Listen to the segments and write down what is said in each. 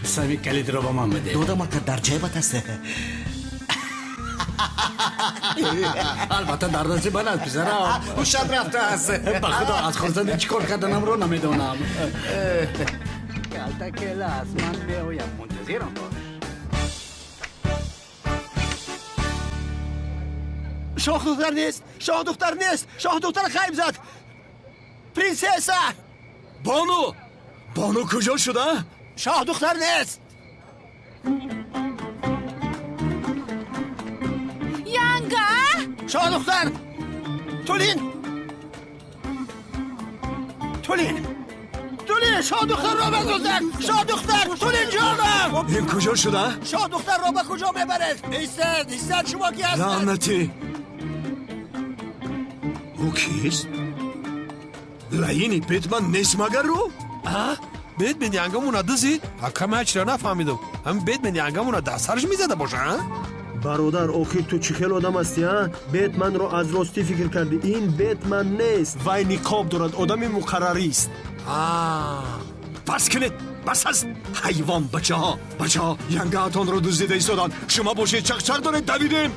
سمی کلید رو با من بده. دادم که در جیبت است. البته در دست من است پسرم. او شب رفته است. به خدا از خورزنی چی کار کردنم رو نمیدونم. کلتا کلاس من بیایم منتظرم باش. شاه دختر نیست. شاه دختر نیست. شاه دختر خیب زد. پرنسسه بانو. بانو کجا شده؟ شاه دختر نیست. یانگا شاه دختر تولین شاه دختر را بگذار. شاه دختر تولین جانم. این کجا شده؟ شاه دختر را به کجا میبرد؟ ایستد شما کی هستید؟ لعنتی. او کیست؟ لعینی بیتمن نیست مگر رو؟ بیتمن ینگامون دزید؟ کم چرا نفهمیدم. هم بیتمن ینگامون در سرش میزده باشه؟ برادر آخر تو چی خیل آدم هستی ها؟ بیتمن رو از راستی فکر کردی. این بیتمن نیست. وای نقاب دارد. آدم مقرری است. بس کنید. بس است. حیوان بچه ها ینگه هاتان رو دزدیده ایستادن. شما باشید چقچر دارید دویدیم.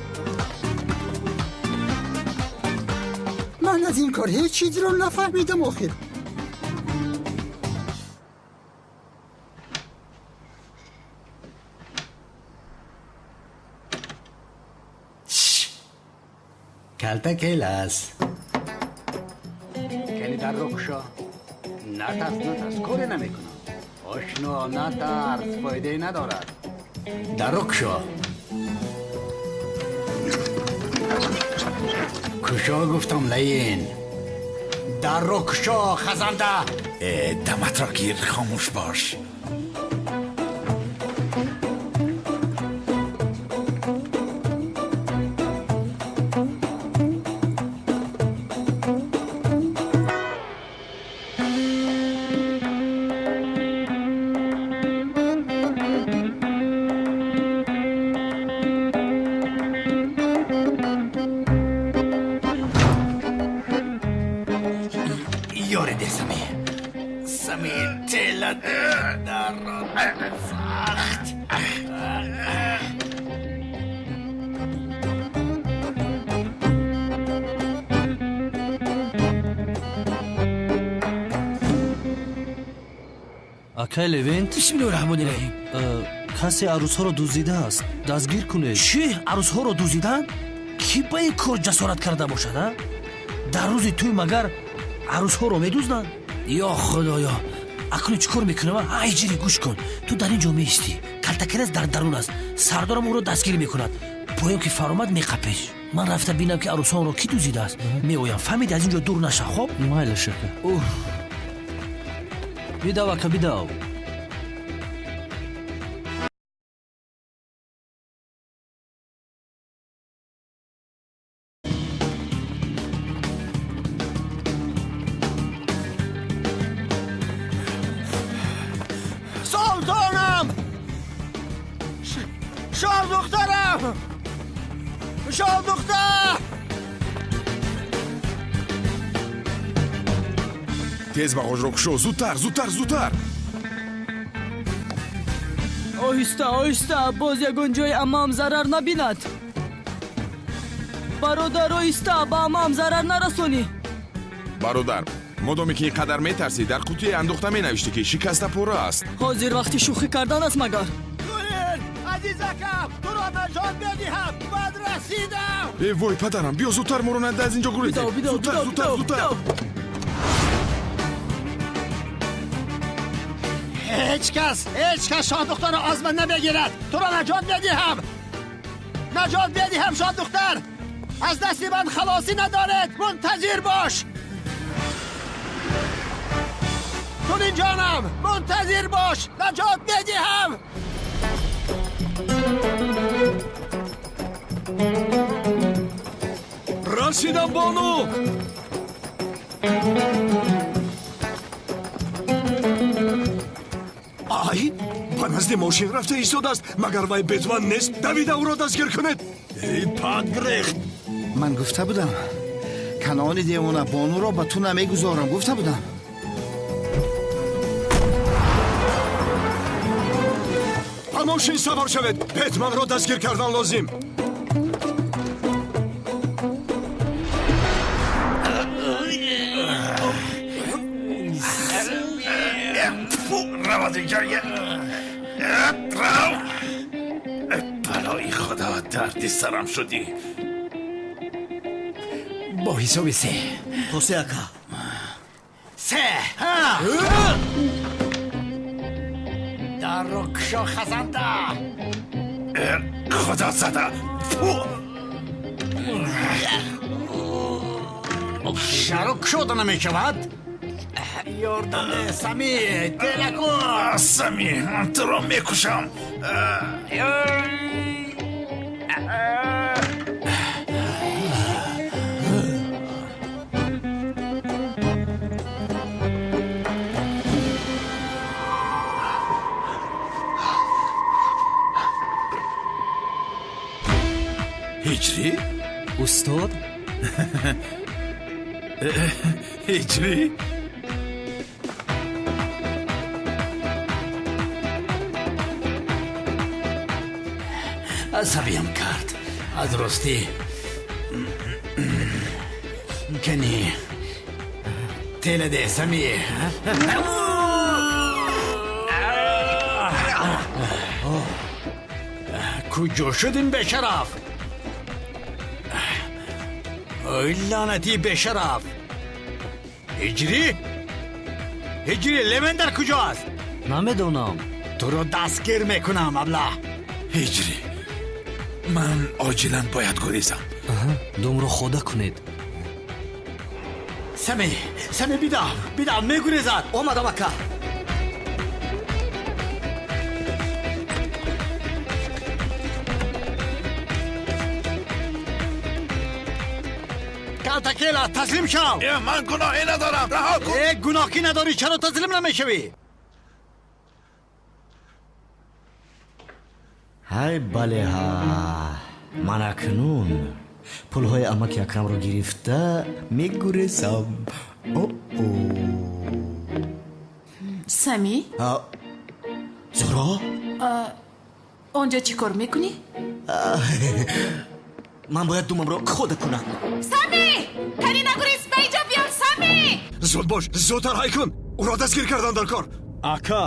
من از این کار هیچ چیزی رو نفهمیدم آخر. کلتا کلاس کلید در رو کشا. نترس کاری نمیکنم. آشنا نترس فایده ندارد. در رو کشا. کشا گفتم لین. در رو کشا خزنده. دمت را گیر خاموش باش. یارده سمی تلت در را سخت. اکای لوینت بسم الله الرحمن الرحیم. کسی عروس ها رو دزدیده است. دستگیر کنید. چی؟ عروس ها رو دزدیدن؟ کی به این کار جسارت کرده باشد؟ در روز توی مگر عروس ها رو میدوزدن؟ یا خدایا اکنون چیکار میکنم؟ ایجری گوش کن. تو در اینجا میستی. کلتکرز در درون است. سردارم او رو دستگیر میکند. پایم که فرامد میقپش. من رفته بینم که عروس ها رو کی دزدیده است. میگویم فهمید از اینجا دور نشه. خب مایل شکر. بیداو اکا بیداو. سلطانم. شاه دخترم. شاه دختر. تیز باقاش رو کشو. زودتر. آهسته باز یگون جای امام ضرر نبیند. برادر آهسته با امام ضرر نرسونی. برادر مادامی که قدر میترسی در قوطی اندوخته می نوشتی که شکسته پوره است. حاضر وقتی شوخی کردن است مگر؟ تولین عزیزکم تو را نجات بدهم. بعد رسیدم. ای وای پدرم بیا زودتر مروننده از اینجا گریزی. زودتر. هیچ کس شاه دختر را از من نمیگیرد. تو را نجات بدهم شاه دختر. از دست من خلاصی ندارد. منتظر باش. تولین جانم منتظر باش. نجات بدهم. رسیدم بانو. ای به نزد ماشین رفته ایستاده است. مگر وای بیتمن نیست؟ دویده او را دستگیر کنید. ای پدریخت. من گفته بودم کنعان دیوانه بانو را به تو نمیگذارم. گفته بودم. ماشین سوار شوید. بتمن رو دستگیر کردن لازم. روادی جایه بلای خدا دردی سرم شدی. با حساب سه حسین اکا سه در رو کشا خزنده خدا زده. شروع شد نمی شود یاردم سمی تلکو سمی من تو رو میکشم. هجری؟ استاد هجری؟ عصبیم کرد از راستی کنی تل ده سمی کجا شدین به شرف ای لعنتی به شرف هجری لمندر کجاست نمیدونم تو رو دستگیر میکنم ابله هجری من عاجلا باید گریزم. دوم رو خدا کنید سمی بیدار میگریزد اومدم اکا کالتکیلا تسلیم شو من گناهی ندارم. رها کن. گناهی نداری چرا تسلیم نمیشوی های بله ها من اکنون پولهای امک اکرم رو گرفته میگریزم. سمی زورا اونجا چی کار میکنی؟ من باید دومم رو خود کنم. سمی کنی نگریز به اینجا بیار سمی زود باش زودتر های کن. او را دستگیر کردن در کار. ака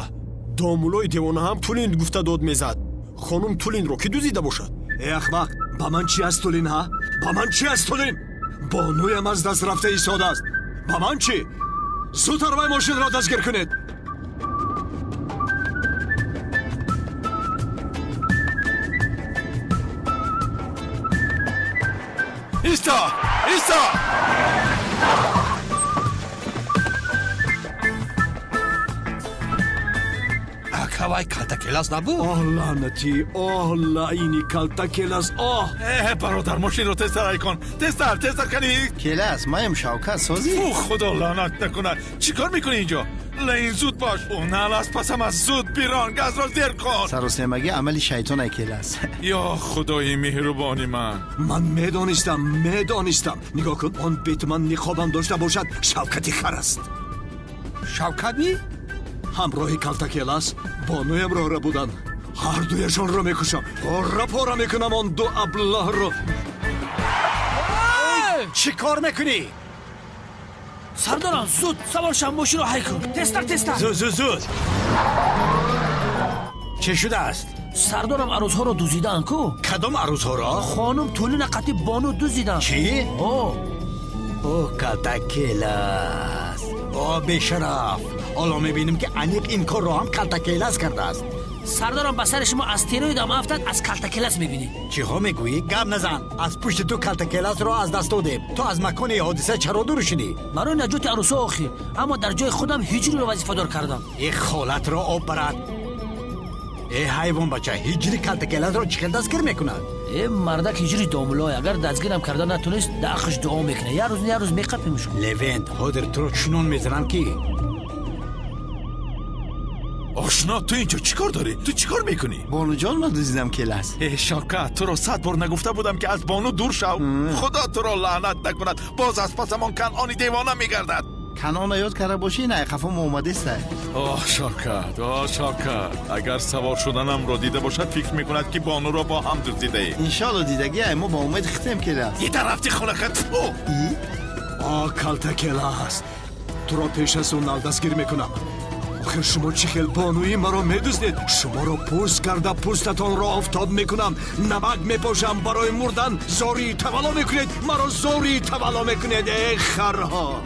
домулои девона ҳам тулин гуфта дод мезад хонум тулинро ки дузида бошад احمق با من چی از تولین ها؟ با من چی از تولین؟ بانویم از دست رفته ایستاده است. با من چی؟ زودتر وای ماشین را دستگیر کنید. ایستا Akavay kaltakelas nabu. آه لعنتی آه لعینی کلتکلز آه برادر ماشین رو تستر کن. تستر کنی. کلاس مایم شوکت سازی خدا لعنت نکنه. چیکار میکنی اینجا؟ لین زود باش. اون از پسم از زود بیران گاز را زیر کن. سر و سمگی عملی شیطان کلاس یا خدای مهربانی من میدانستم نگاه کن آن بتمن نقابم داشته باشد شوکتی خر است. Shavkatmi? همراه کلتکلز بانویم را بودن. هر دویشان را میکشم. پاره میکنم آن دو ابله را. چی کار میکنی؟ سردارم زود سوار شم ماشین رو حی کن تستر زود چه شده است؟ سردارم عروسها رو دوزیدن کو کدام عروسها را؟ خانم تولین قطی بانو دوزیدن چی؟ اوه کلتکیلاس به شرف حالا میبینیم که انیق این کار رو هم کلتکیلاس کرده است. سردارم به سر شما استیروید هم افتاد از کلتکلس میبینی چی ها میگویی؟ گم نزن. از پشت تو کلتکیلاس رو از دست دادیم. تو از مکان حادثه چرا دور شدی؟ برای نجات عروسا آخی اما در جای خودم هجری رو وظیفه دار کردم. این خالت را آب برد. ای حیوان بچه هجری کلتکیلاس رو چی دستگیر میکند؟ این مردک هجری داملای اگر دستگیرم کرده نتونست داخش دعا میکنه یه روز میقپیمش کن. لوینت هادر تو رو چنون میزنن کی؟ آشنا تو اینجا چیکار داری؟ تو چیکار میکنی؟ بانو جان من دوزیدم کلاس شوکت تو رو 100 بار نگفته بودم که از بانو دور شو. خدا تو رو لعنت نکند. باز از پسمان کنعانی دیوانه میگردد. канона ёд карда бошӣ на хафом омадеста. اوه شاکر اگر سوار شدنم رو دیده باشد فکر میکند که بانو را با هم دزدیده ای. иншалло дидаги ай мо ба умед хитем келаст. یه طرفتی خونه خط آ کالتکل است. تو را پیش از اون دستگیر میکنم. آخر شما چه خیل بانویی مرا میدوزدید. شما را پوست کرده پوستتان را آفتاب میکنم. نمک میپاشم برای مردن. زوری تولا میکنید. مرا زوری تولا میکنید. ای خرها.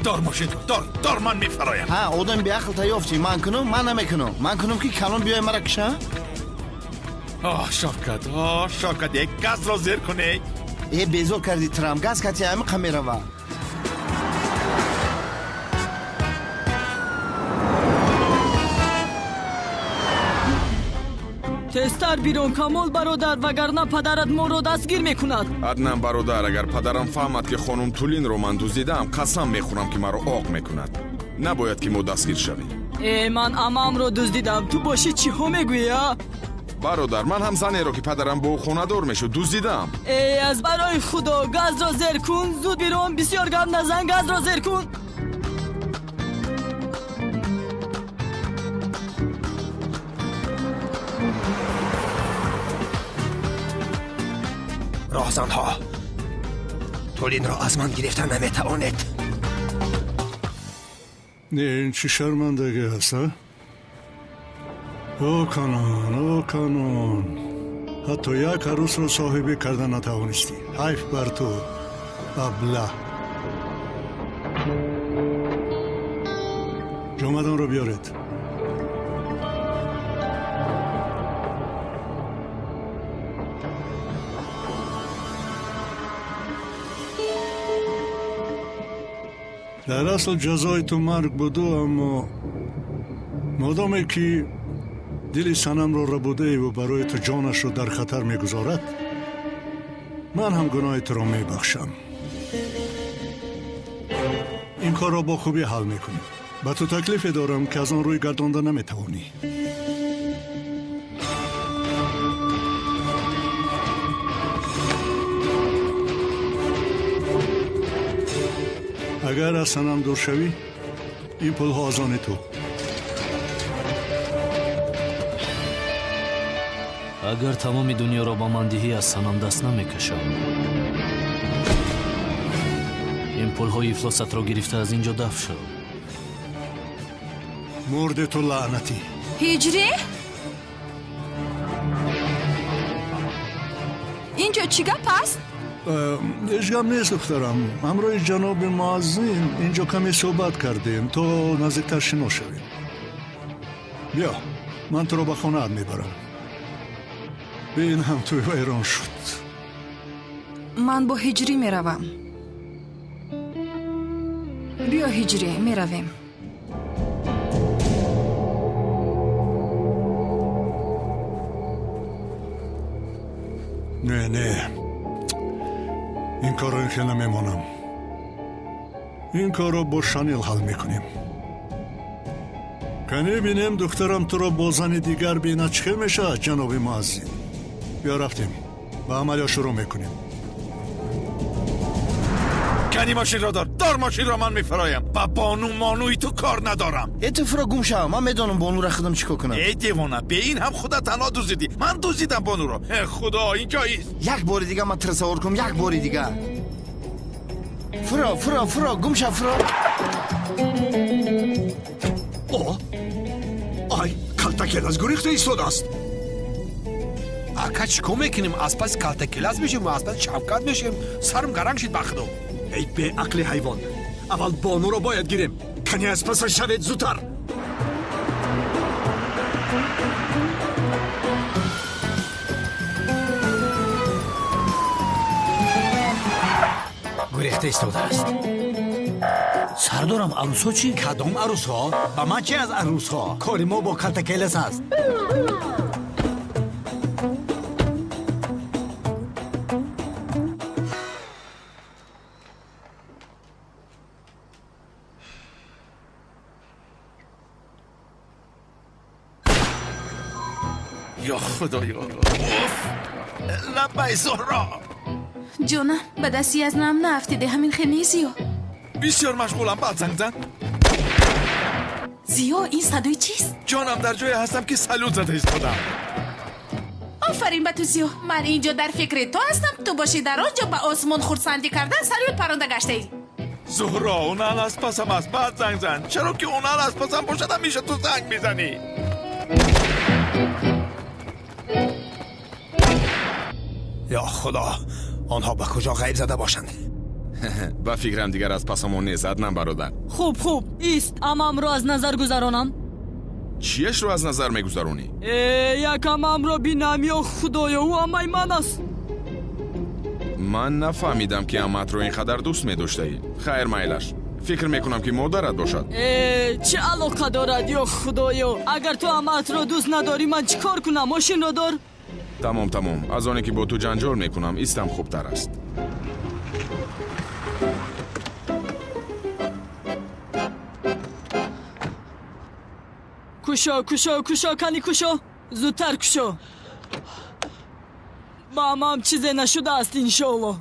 دار ماشین رو دار من میفرایم. ها одам беақл ёфтӣ ман кунам ман намекунам. ман кунам ки калон биёй мара киша. آه شاکت یک گاز را زیر کنی. е безор карди трам газ кати амиқа мерава. тезтар бирон камол бародар вагарна падарат моро дастгир мекунад. аднан бародар агар падарам фаҳмад ки хонум тулинро ман дуздидам қасам мехӯрам ки маро оқ мекунад. набояд ки мо дастгир шавем. ман амамро дуздидам. ту бошӣ чиҳо мегӯя? бародар ман ҳам занеро ки падарам бо ӯ хонадор мешуд дуздидам. аз барои худо газро зер кун. зуд бирон бисёр гап назан. газро зер кун. راهزنها تولین را از من گرفتن نمیتوانید. نه این چی شرمندگی هست ها؟ او کانون حتی یک عروس رو صاحبی کردن نتوانستی. حیف بر تو ابله. جامدان رو بیارید. در اصل جزای تو مرگ بودو اما مادامی که دل سنم رو ربوده و برای تو جانش رو در خطر میگذارد من هم گناه تو رو میبخشم. این کار را با خوبی حل میکنی. با تو تکلیفی دارم که از آن روی گردانده نمیتوانی. اگر از سنم دور شوی این پول ها از آن تو. اگر تمام دنیا را با من دهی از سنم دست نمیکشم. این پول های افلاست را گرفته از اینجا دفع شو. مرد تو لعنتی. هجری؟ اینجا چی گپ است؟ هیچ گپ نیست دخترم. همراه جناب معزین اینجا کمی صحبت کردیم تا نزدیکتر شنا شویم. بیا من تو رو به خانه میبرم. این هم توی ویران شد. من با هجری میروم. بیا هجری میرویم. نه این کار رو اینکه نمیمانم. این کار رو با شانیل حل میکنیم. کنی بینیم دخترم تو رو با زن دیگر بینه چه میشه جناب معزین. بیا رفتیم و عملیا شروع میکنیم. کنی ماشین را دار ماشین را من میفرایم. با بانو مانوی تو کار ندارم. تو فرا گم شو. من میدونم بانو را خودم چیکار کنم. ای دیوانه به این هم خودت تنها دزدیدی. من دزدیدم بانو را. خدا اینجاییست. یک بار دیگه من تصور کنم. یک بار دیگه فرا گم شو فرا. آی کالتکل از گریخته ایستاده است. ака чӣ кор мекунем аз паси калтакелас мешем ва аз паси шавкат мешем. сарм гаранг шид ба худо. ای به عقل حیوان. اول بانو را باید گیریم. کنی از پس شوید زودتر. گریخته ایستاده است. سردارم عروس ها چی؟ کدام عروس ها؟ با من چی از عروس ها؟ کاری ما با کالتکلس هست. یا خدایا. لبای زهرا. جونم به دستی از نم نافتیده همین خیلی زیو. بسیار مشغولم بعد زنگ زن زیو این صدای چیست؟ جانم در جایی هستم که سلوت زده ایستادم آفرین به تو زیو. من اینجا در فکر تو هستم. تو باشی در آنجا به آسمان خورسندی کردن سلوت پرنده گشته ای. زهرا اونال از پسم است بعد زنگ زن. چرا که اونال از پسم باشد همیشه تو زنگ میزنی؟ یا خدا آنها به کجا غیب زده باشند؟ با فکرم دیگر از پسمون نیزد نه برادر. خوب ایست امام رو از نظر گذرانم. چیش رو از نظر میگذرونی؟ یک امام رو بینم یا خدایا او امای من است. من نفهمیدم که امت رو اینقدر دوست می‌داشته ای. خیر میلش. فکر میکنم که مادرت باشد. چه علاقه دارد یا خدایا؟ اگر تو امت رو دوست نداری من چیکار کنم؟ ماشین رو دار. تمام از آنی که با تو جنجال میکنم ایستم خوبتر است. کوشا کنی کوشا زودتر کوشا. با امام چیزی نشده است انشالله.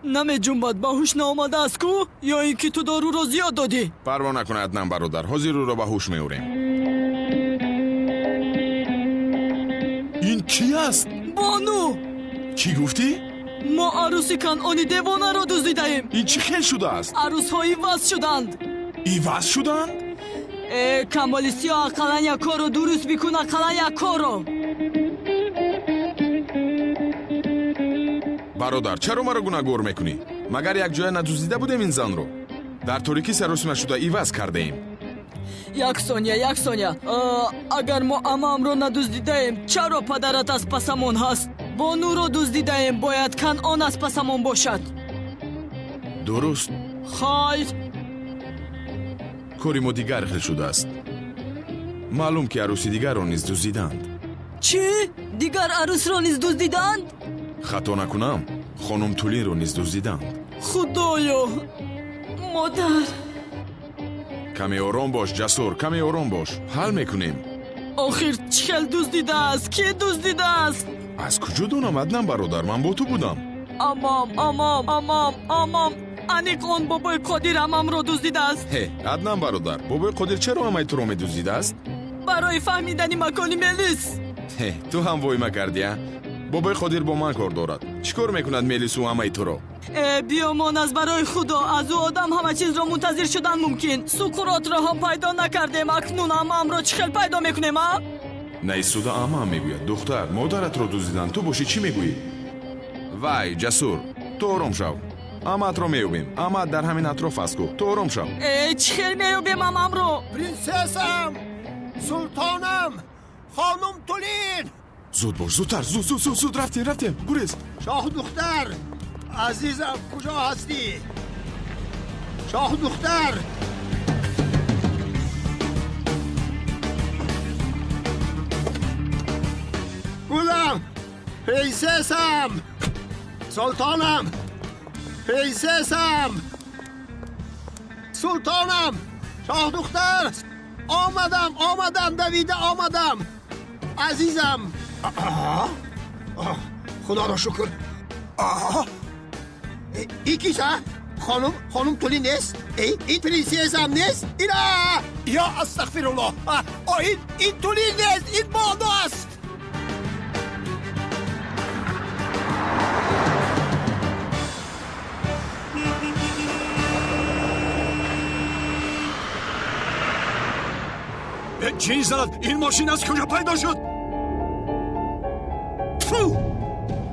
نمی جنبد به هوش نامده است کو یا اینکه تو دارو رو زیاد دادی؟ پروا نکنه ادنم برادر حاضر رو به هوش میوریم. این کی است؟ بانو. چی گفتی؟ ما عروسی کنعانی دیوانه را دزدیدیم. این چی خیل شده است؟ عروس هایی وز شدند. ایواز شدند؟ کمالیستی ها اقلا یک کار رو درست بکن اقلا یک کار رو. برادر چرا مرا گناهگار میکنی؟ مگر یک جای ندزدیده بودیم این زن رو؟ در تاریکی سراسیمه شده ایواز کرده ایم. یک ثانیه اگر ما امام رو ندزدیدیم چرا پدرت از پسمون هست؟ بانو رو دزدیدیم باید کنعان از پسمون باشد. درست. خیر کاری ما دیگر خیل شده است. معلوم که عروسی دیگر رو نیز دزدیدند. چی؟ دیگر عروس رو نیز دزدیدند؟ خطا نکنم خانم تولین رو نیز دزدیدند. خدایا مادر. کمی آرام باش جسور کمی آرام باش حل میکنیم. آخر چخل دزدیده است؟ کی دزدیده است؟ از کجا دونم ادنم برادر من با تو بودم. امام انیق آن بابای قادر امام رو دزدیده است. ادنم برادر بابای قادر چرا همه تو رو میدزدیده است؟ برای فهمیدنی مکانی ملیس. تو هم وای کردی ها؟ بابای قادر با من کار دارد. چیکار میکند ملیس و همه تو رو؟ بیامان از برای خدا از او آدم همه چیز را منتظر شدن ممکن. سکرات را هم پیدا نکردیم اکنون امام را چخل پیدا میکنیم ها؟ نیسوده امام میگوید دختر مادرت رو دزدیدن تو باشی چی میگویی؟ وای جسور تو آرام شو. امت رو میوبیم امت در همین اطراف است کو تو آرام شو. چخل میوبیم امام رو؟ پرنسسم سلطانم خانم تولین. زود باش زودتر زود رفتیم گریز. شاه دختر عزیزم کجا هستی؟ شاه دختر گلم پرنسسم سلطانم پرنسسم سلطانم شاه دختر آمدم دویده آمدم عزیزم. خدا را شکر. ای کیسه؟ خانم تولی نیست؟ این پرنسس هم نیست؟ یا استغفرالله. این تولی نیست این بانو است. چی زد؟ این ماشین از کجا پیدا شد؟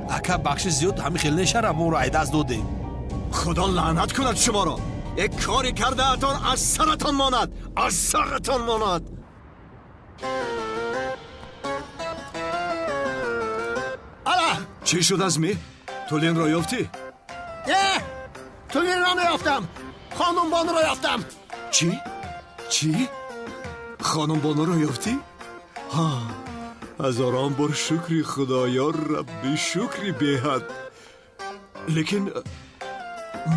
اکا بخش زیاد همین خیلی نشرم ما رو عیده از دادیم. خدا لعنت کند شما را. یک کاری کرده اتان از سرتان ماند. الا چی شد از می؟ تولین را یافتی؟ نه تولین را نیافتم. خانم بانو را یافتم. چی؟ خانم بانو را یافتی؟ هزاران بار شکری خدایا ربی شکری بهد. لیکن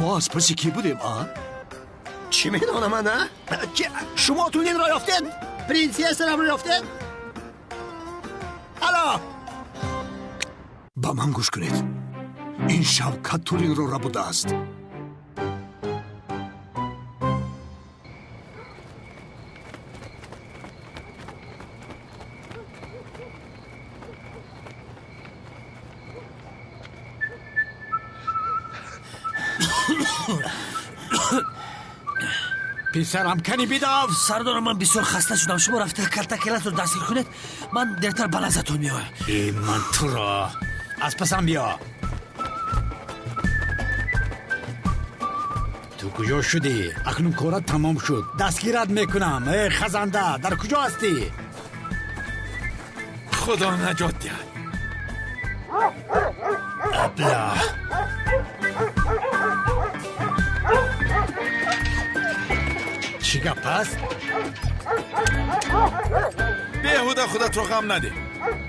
ما از پس کی بودیم چی میدانم من شما تولین را یافتید؟ پرنسس را یافتید؟ حالا با من گوش کنید. این شوکت تولین رو بوده است. پسرم کنی بیداو. سردار من بسیار خسته شدم. شما رفته کلتا کلاس رو دستگیر کنید. من دیرتر بلازتون میایم. من تو را از پسم بیا. تو کجا شدی؟ اکنون کارت تمام شد. دستگیرت میکنم. ای خزنده در کجا هستی؟ خدا نجات دهد. ابله چی گپ است؟ بیهوده خودت رو غم نده.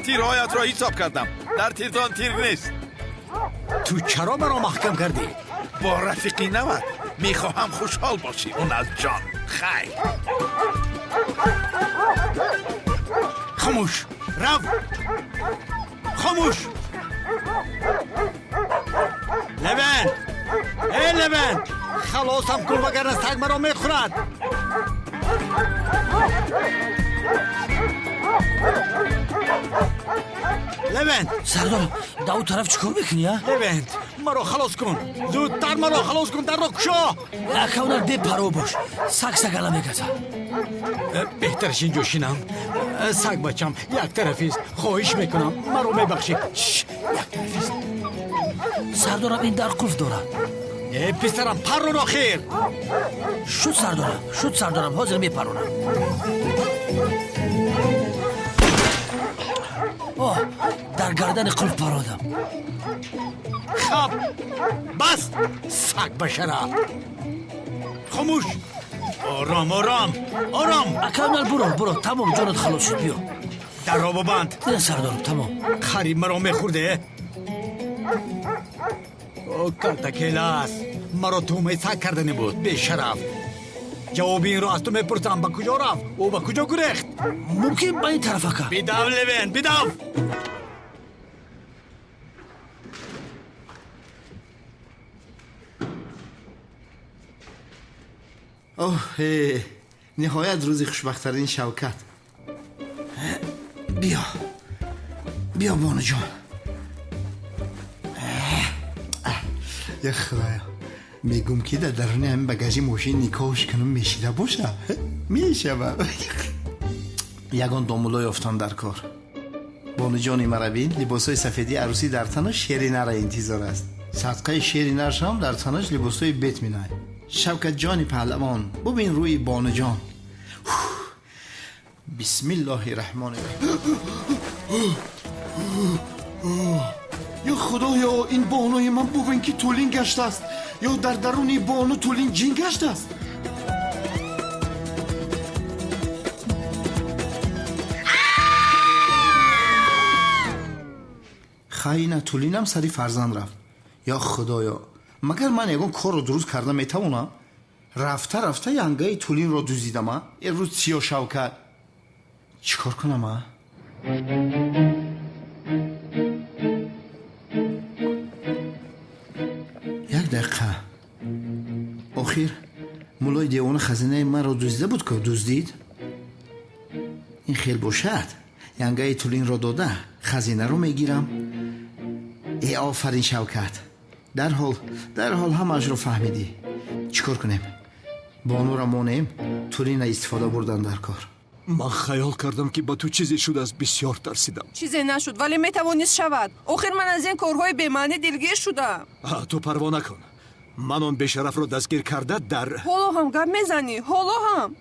تیرهایت را حساب کردم. در تیرتان تیر نیست. تو چرا مرا محکم کردی؟ با رفیقی نود. میخواهم خوشحال باشی. اون از جان. خیر. خاموش رو. خاموش لبن. ای لبن خلاصم کن وگرنه سگ مرا میخورد. لبن سردار داو طرف چیکار میکنی ها؟ لبن مرا خلاص کن. زودتر مرا خلاص کن. در را کشا. اکاونر دی پرو باش. سگ سگلا میگذه. بهترش اینجا شینم. سگ بچم یک طرفیست. خواهش میکنم مرا میبخشی. یک طرفیست. سردارم این در قلف داره. ای پسرم پر را خیر. شد سردارم حاضر میپرونم. در گردن قلف پرادم. خب بس سگ بشره. خاموش. آرام آرام آرام. اکاونر برو تمام جانت خلاص شد. بیا در را ببند. نه سردارم تمام. خرید مرا میخورده. او کلتا کلاس مرا تومه سگ کردنی بود. به شرف. جواب این را از تو میپرسم. با کجا رفت؟ او با کجا گریخت؟ ممکن با این طرف اکا. بیداو لبن بیداو. اوه نهایت روزی خوشبخت‌ترین شوکت. بیا بانو جان. یا خدایا میگم که در درون همین بگاژی ماشین نکاحش کنم میشیده باشه. میشه یگان دامولای افتان در کار. بانو جانی مرا بین. لباسای سفیدی عروسی در تنش شیرینه را انتظار است. صدقه شیرینه هم در تنش لباسای بیت مینای. شوکت جانی پهلوان ببین روی بانو جان. بسم الله الرحمن الرحیم. یا خدایا این بانوی من ببین که طولین گشته است. یا در درون بانو طولین جین گشته است. خیلی طولینم سری فرزند رفت. یا خدایا مگر من یکون کار رو درست کرده میتوانم؟ رفته ینگه طولین رو دوزیدم. امروز سیاه شوکت چیکار کنم؟ یک دقیقه. آخر مولای دیوان خزینه من رو دوزیده بود که دزدید. این خیلی باشد. ینگه طولین رو داده خزینه رو میگیرم. ای آفرین شوکت. در حال همش رو فهمیدی. چیکار کنیم؟ بانو را مانیم. طولین استفاده بردن در کار. من خیال کردم که با تو چیزی شد. از بسیار ترسیدم. چیزی نشد ولی میتوانست شود. آخر من از این کارهای بی‌معنی دلگیر شدم. تو پروا نکن. من اون بیشرف رو دستگیر کرده در حالا هم گپ میزنی. حالا هم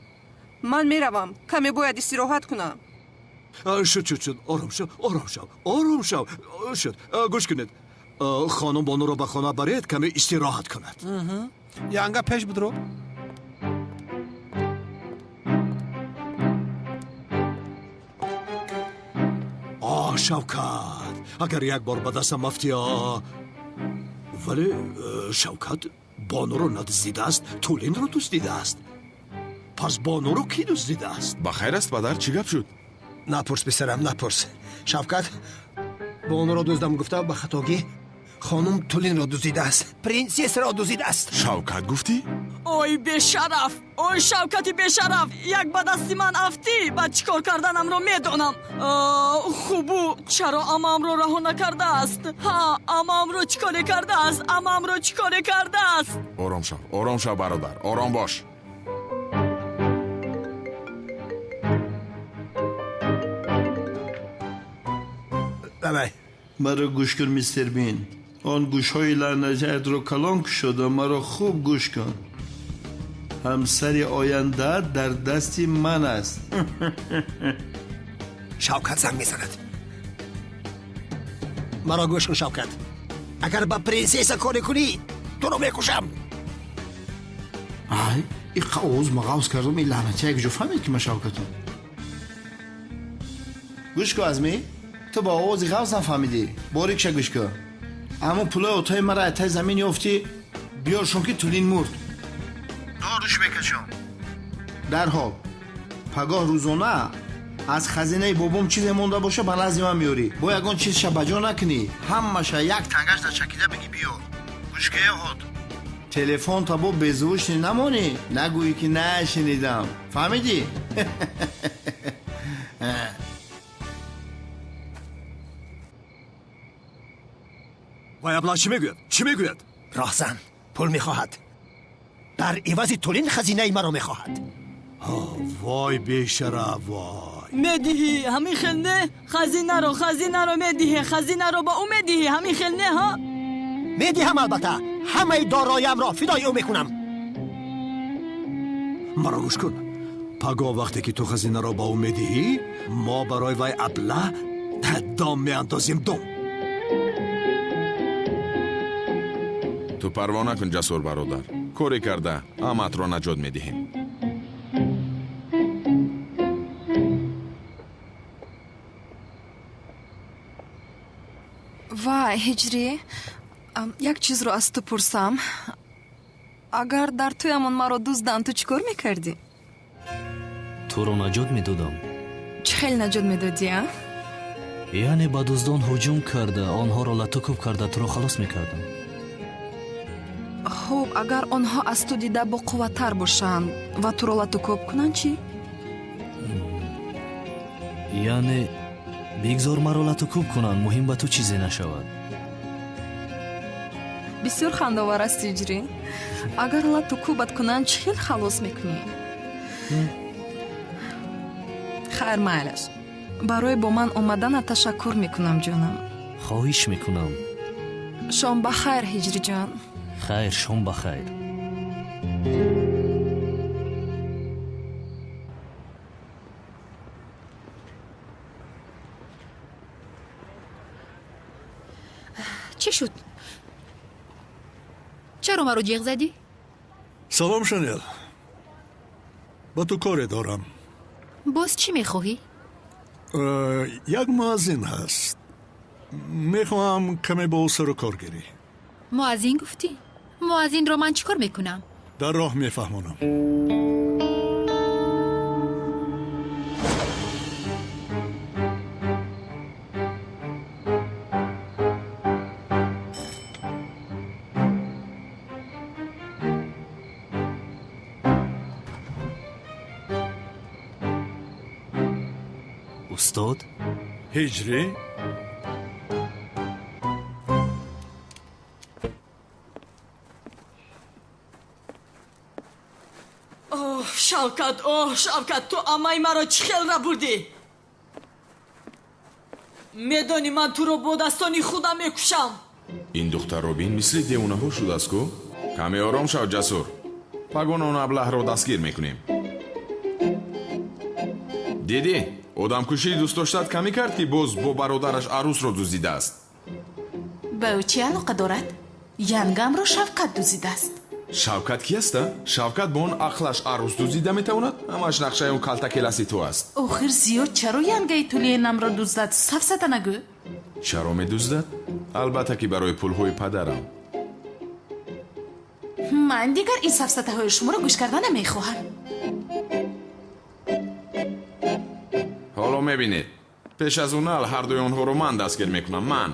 من میروم. کمی باید استراحت کنم. شد. آرام شو. شد. گوش کنید. خانم بانو رو به خانه برید کمی استراحت کند. ینگه پیش بدرو. شوکت اگر یک بار به دستم مفتیا. ولی شوکت بانو رو ندزدیده است. طولین رو دزدیده است. پس بانو رو کی دزدیده است؟ با خیر است پدر چی گپ شد؟ نپرس پسرم نپرس. شوکت بانو رو دزدم گفته به خطاگی خانم تولین را دزدیده است. پرنسس را دزدیده است. шавкат гуфтӣ ой бешараф, ой шавкати бешараф, як ба дасти ман афтӣ, баъд чӣ кор карданамро медонам. хубу чаро амамро раҳо накардааст? ҳа, амамро чӣ коре кардааст? Амамро чӣ коре кардааст? ором шав бародар, ором бош. بله. مرا گوش کن میستر بین. آن گوش‌های لعنتی رو کلان شده، مرا خوب گوش کن. همسر آینده در دست من است. شوکت زنگ میزند. مرا گوش کن شوکت. اگر با پرنسس کاری کنی تو رو میکشم. آی این قوز مغاوز کردم این لعنتی یک جو فهمید که من شوکتم. گوش کن ازمی. تو با آوازی غوز هم فهمیدی. باریکش گوش کن. اما پولای اتای مرا اتای زمین یافتی، بیارشون که تولین مرد. داروش بکشم. در حال پگاه روزانه از خزینه بابام چیز مونده باشه به نزد من میاری. با یگان چیز شبجا نکنی، همشه یک تنگش در چکیده بگی بیار. گوش که یهود تلفن تا با بزوش نمانی، نگویی که نشنیدم. فهمیدی؟ وای ابلا چی میگوید؟ چی میگوید؟ راهزن پول میخواهد. در عوض تولین خزینه مرا میخواهد. وای بیشرف وای. медиҳӣ ҳамин хел не? خزینه رو медиҳӣ, خزینه رو با او медиҳӣ ҳамин хел не ها؟ میدهم البته. همه دارایم را فدای او میکنم. مرا گوش کن. پگاه وقتی که تو خزینه را با او میدهی ما برای وای ابله دام میاندازیم دم. ту парво накун ҷасур бародар, коре карда ҳамаатро наҷот медиҳем. вай ҳиҷрӣ, як чизро аз ту пурсам. агар дар туямон маро дузданд ту чӣ кор мекардӣ? туро наҷот медодам. чӣ хел наҷот медодӣ? яъне ба дуздон ҳуҷум карда онҳоро латукуб карда туро халос мекардам. хуб, агар онҳо аз ту дида боқувваттар бошанд ва туро латукуб кунанд чӣ? яъне бигзор маро латукуб кунанд, муҳим ба ту чизе нашавад. бисёр хандовар аст ҳиҷрӣ. агар латукубат кунанд чӣ хел халос мекунӣ? хайр майлаш, барои бо ман омаданат ташаккур мекунам ҷонам. хоҳиш мекунам. шом бахайр ҳиҷриҷон. хайр, шом бахайр. чӣ шуд? чаро маро ҷиғ задӣ? салом шанел. ба ту коре дорам. боз чӣ мехоҳӣ? як муаззин ҳаст. мехоҳам каме ба ӯ сару кор гирӣ. муаззин гуфтӣ? муаззинро ман чӣ кор мекунам? дар роҳ мефаҳмонам. устод ҳиҷрӣ шавкат, ту амаи маро чӣ хелра бурдӣ? медонӣ ман туро бодастони худам мекушам. ин духтарро бин мисли девонаҳо шудааст ку? каме ором шав ҷасур. пагон он аблаҳро дастгир мекунем. дидӣ, одамкушии дӯст доштат камӣ кард ки боз бо бародараш арӯсро дуздидааст. ба ӯ чӣ алоқа дорад? янгамро шавкат дуздидааст. шавкат ки аста? шавкат бо он ақлаш арӯс дуздида метавонад? ҳамаш нақшаи он калтакеласи ту аст. охир зиёд чаро янгаи тулиенамро дуздад? сафсата нагӯ. чаро медуздад? албатта ки барои пулҳои падарам. ман дигар ин сафсатаҳои шуморо гӯш карда намехоҳам. ҳоло мебинед, пеш аз унал ҳардуи онҳоро ман дастгир мекунам. ман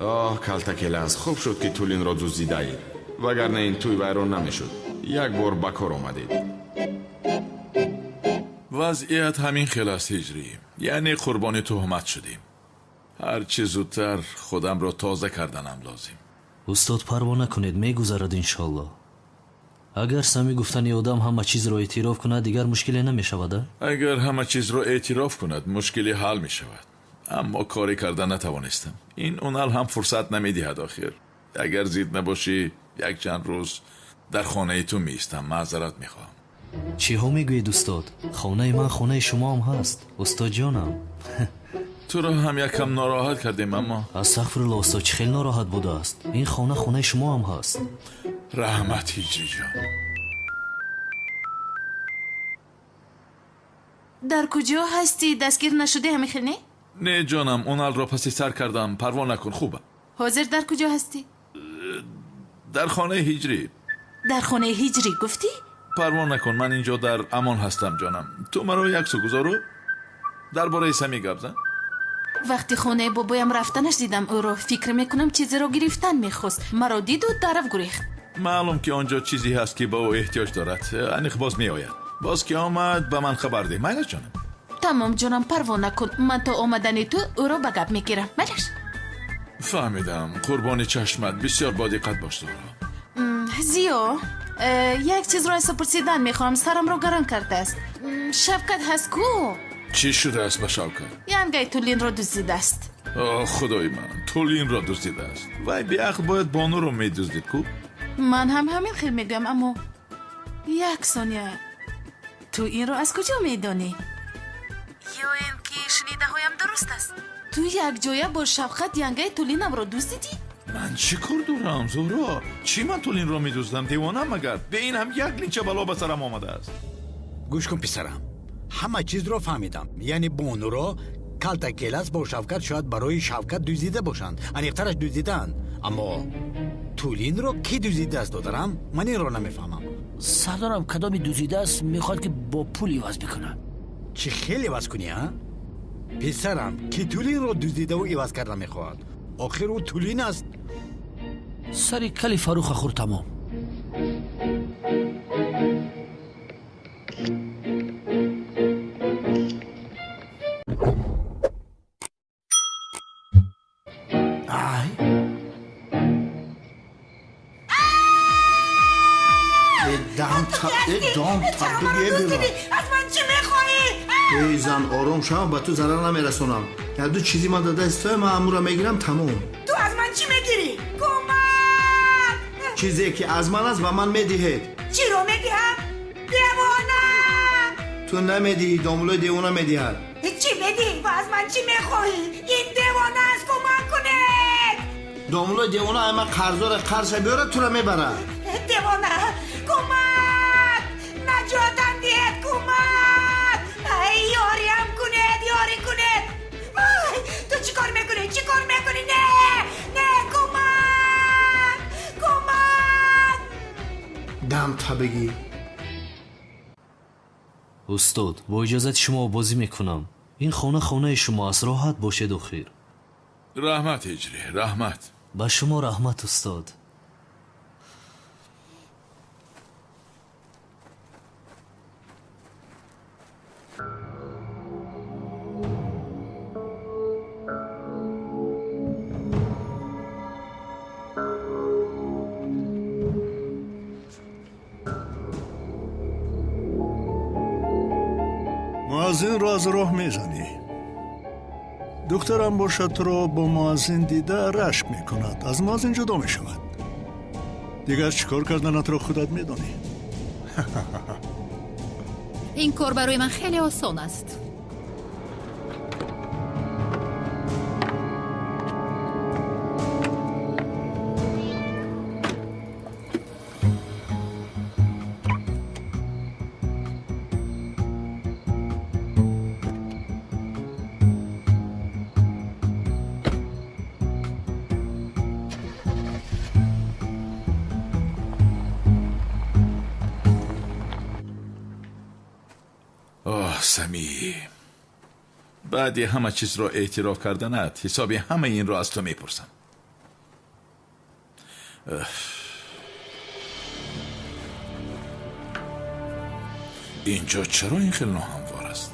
آه کلتکلس، خوب شد که تولین را دزدیده اید، وگرنه این توی ویران نمیشد. یک بار بکار آمدید. وضعیت همین خیلی است هجری، یعنی قربانی تهمت شدیم. هرچی زودتر خودم را تازه کردنم لازم. استاد پروا نکنید، میگذرد انشالله. اگر سمی گفتنی آدم همه چیز را اعتراف کند دیگر مشکلی نمی شود. اگر همه چیز را اعتراف کند مشکلی حل می شود، اما کاری کردن نتوانستم. این اونال هم فرصت نمی دهد آخر. اگر زید نباشی یک چند روز در خانه تو می استم. معذرت می خواهم. چی ها میگوید استاد؟ خانه من خانه شما هم هست استاد جانم. تو را هم یکم ناراحت کردیم اما استغفرالله استاد، چه خیلی ناراحت بوده است. این خانه شما هم هست. رحمت هجری جان. در کجا هستی؟ دستگیر نشده همیخیل نه جانم، اونال را پسی سر کردم. پروا نکن، خوبه. حاضر در کجا هستی؟ در خانه هجری. در خانه هجری گفتی؟ پروا نکن، من اینجا در امان هستم جانم. تو مرا یک سو گذارو درباره سمی گپ زن. وقتی خانه بابایم رفتنش دیدم او رو، فکر میکنم چیزی رو گرفتن میخواست. مرا دید و طرف گریخت. معلوم که آنجا چیزی هست که با او احتیاج دارد. انیخ باز می آید. باز که آمد به من خبر ده. مایلش جانم. تمام جانم، پروا نکن. من تا آمدن تو او رو به گپ میگیرم. مایلش. فهمیدم. قربان چشمت. بسیار با دقت باش دارم. زیو، یک چیز رو از پرسیدن میخوام. سرم رو گرم کرده است. شفقت هست کو؟ چی شده است با شوکت؟ یعنی تولین رو دزدیده است. خدای من، تولین را دزدیده است. وای بیاخ باید بانو رو میدزدید کو؟ من هم همین خیلی میگم، اما یک ثانیه، تو این رو از کجا میدانی؟ یا این که شنیده هایم درست است؟ تو یک جایه با شفقت ینگه تولینم رو دزدیدی؟ من چی کار دارم زورا؟ چی من تولین را میدزدم؟ دیوانم مگر؟ به این هم یک لینچه بلا به سرم آمده است. گوش کن پسرم، همه چیز رو فهمیدم. یعنی بانو رو کلتکلس با شفقت شاید برای شفقت دزدیده باشند، انیقترش دزدیدن. اما تولین رو کی دزدیده است دادرم؟ من این رو نمیفهمم. سردارم کدامی دزدیده است میخواد که با پول عوض بکنه. چی خیلی عوض کنی ها؟ پسرم کی تولین رو دزدیده و عوض کرده میخواد؟ آخر او تولین است. سری کلی فروخ خور تمام. دام تبدیگه بیرون. از من چی میخوایی؟ ای زن آرام شو، به تو ضرر نمیرسونم. یا دو چیزی من داده است تو مامورا میگیرم تمام. تو از من چی میگیری؟ کمک! چیزی که از من است به من میدهید. چی رو میدهم؟ دیوانه! تو نمیدی، دامولای دیوانه میدهد. چی میدی؟ و از من چی میخوایی؟ این دیوانه است، کمک کنید! دامولای دیوانه اما قرضار قرض بیاره تو رو میبره. دیوانه کمک! نجاتم دید، کمک! یاریم کنید، یاری کنید! تو چی کار میکنی؟ چی کار میکنی؟ نه کمک! کمک! دم تبگی. استاد با اجازت شما بازی میکنم. این خانه شما است، راحت باشید. و خیر. رحمت هجری، رحمت. با شما رحمت استاد. مؤذن رو از راه میزنی. دخترم باشد تو رو با مؤذن دیده رشک میکند، از مؤذن جدا میشود. دیگر چیکار کردنت را خودت میدانی. این کار برای من خیلی آسان است. سمی، بعد همه چیز را اعتراف کردنت حسابی همه این را از تو میپرسم. اینجا چرا این خیلی ناهموار است؟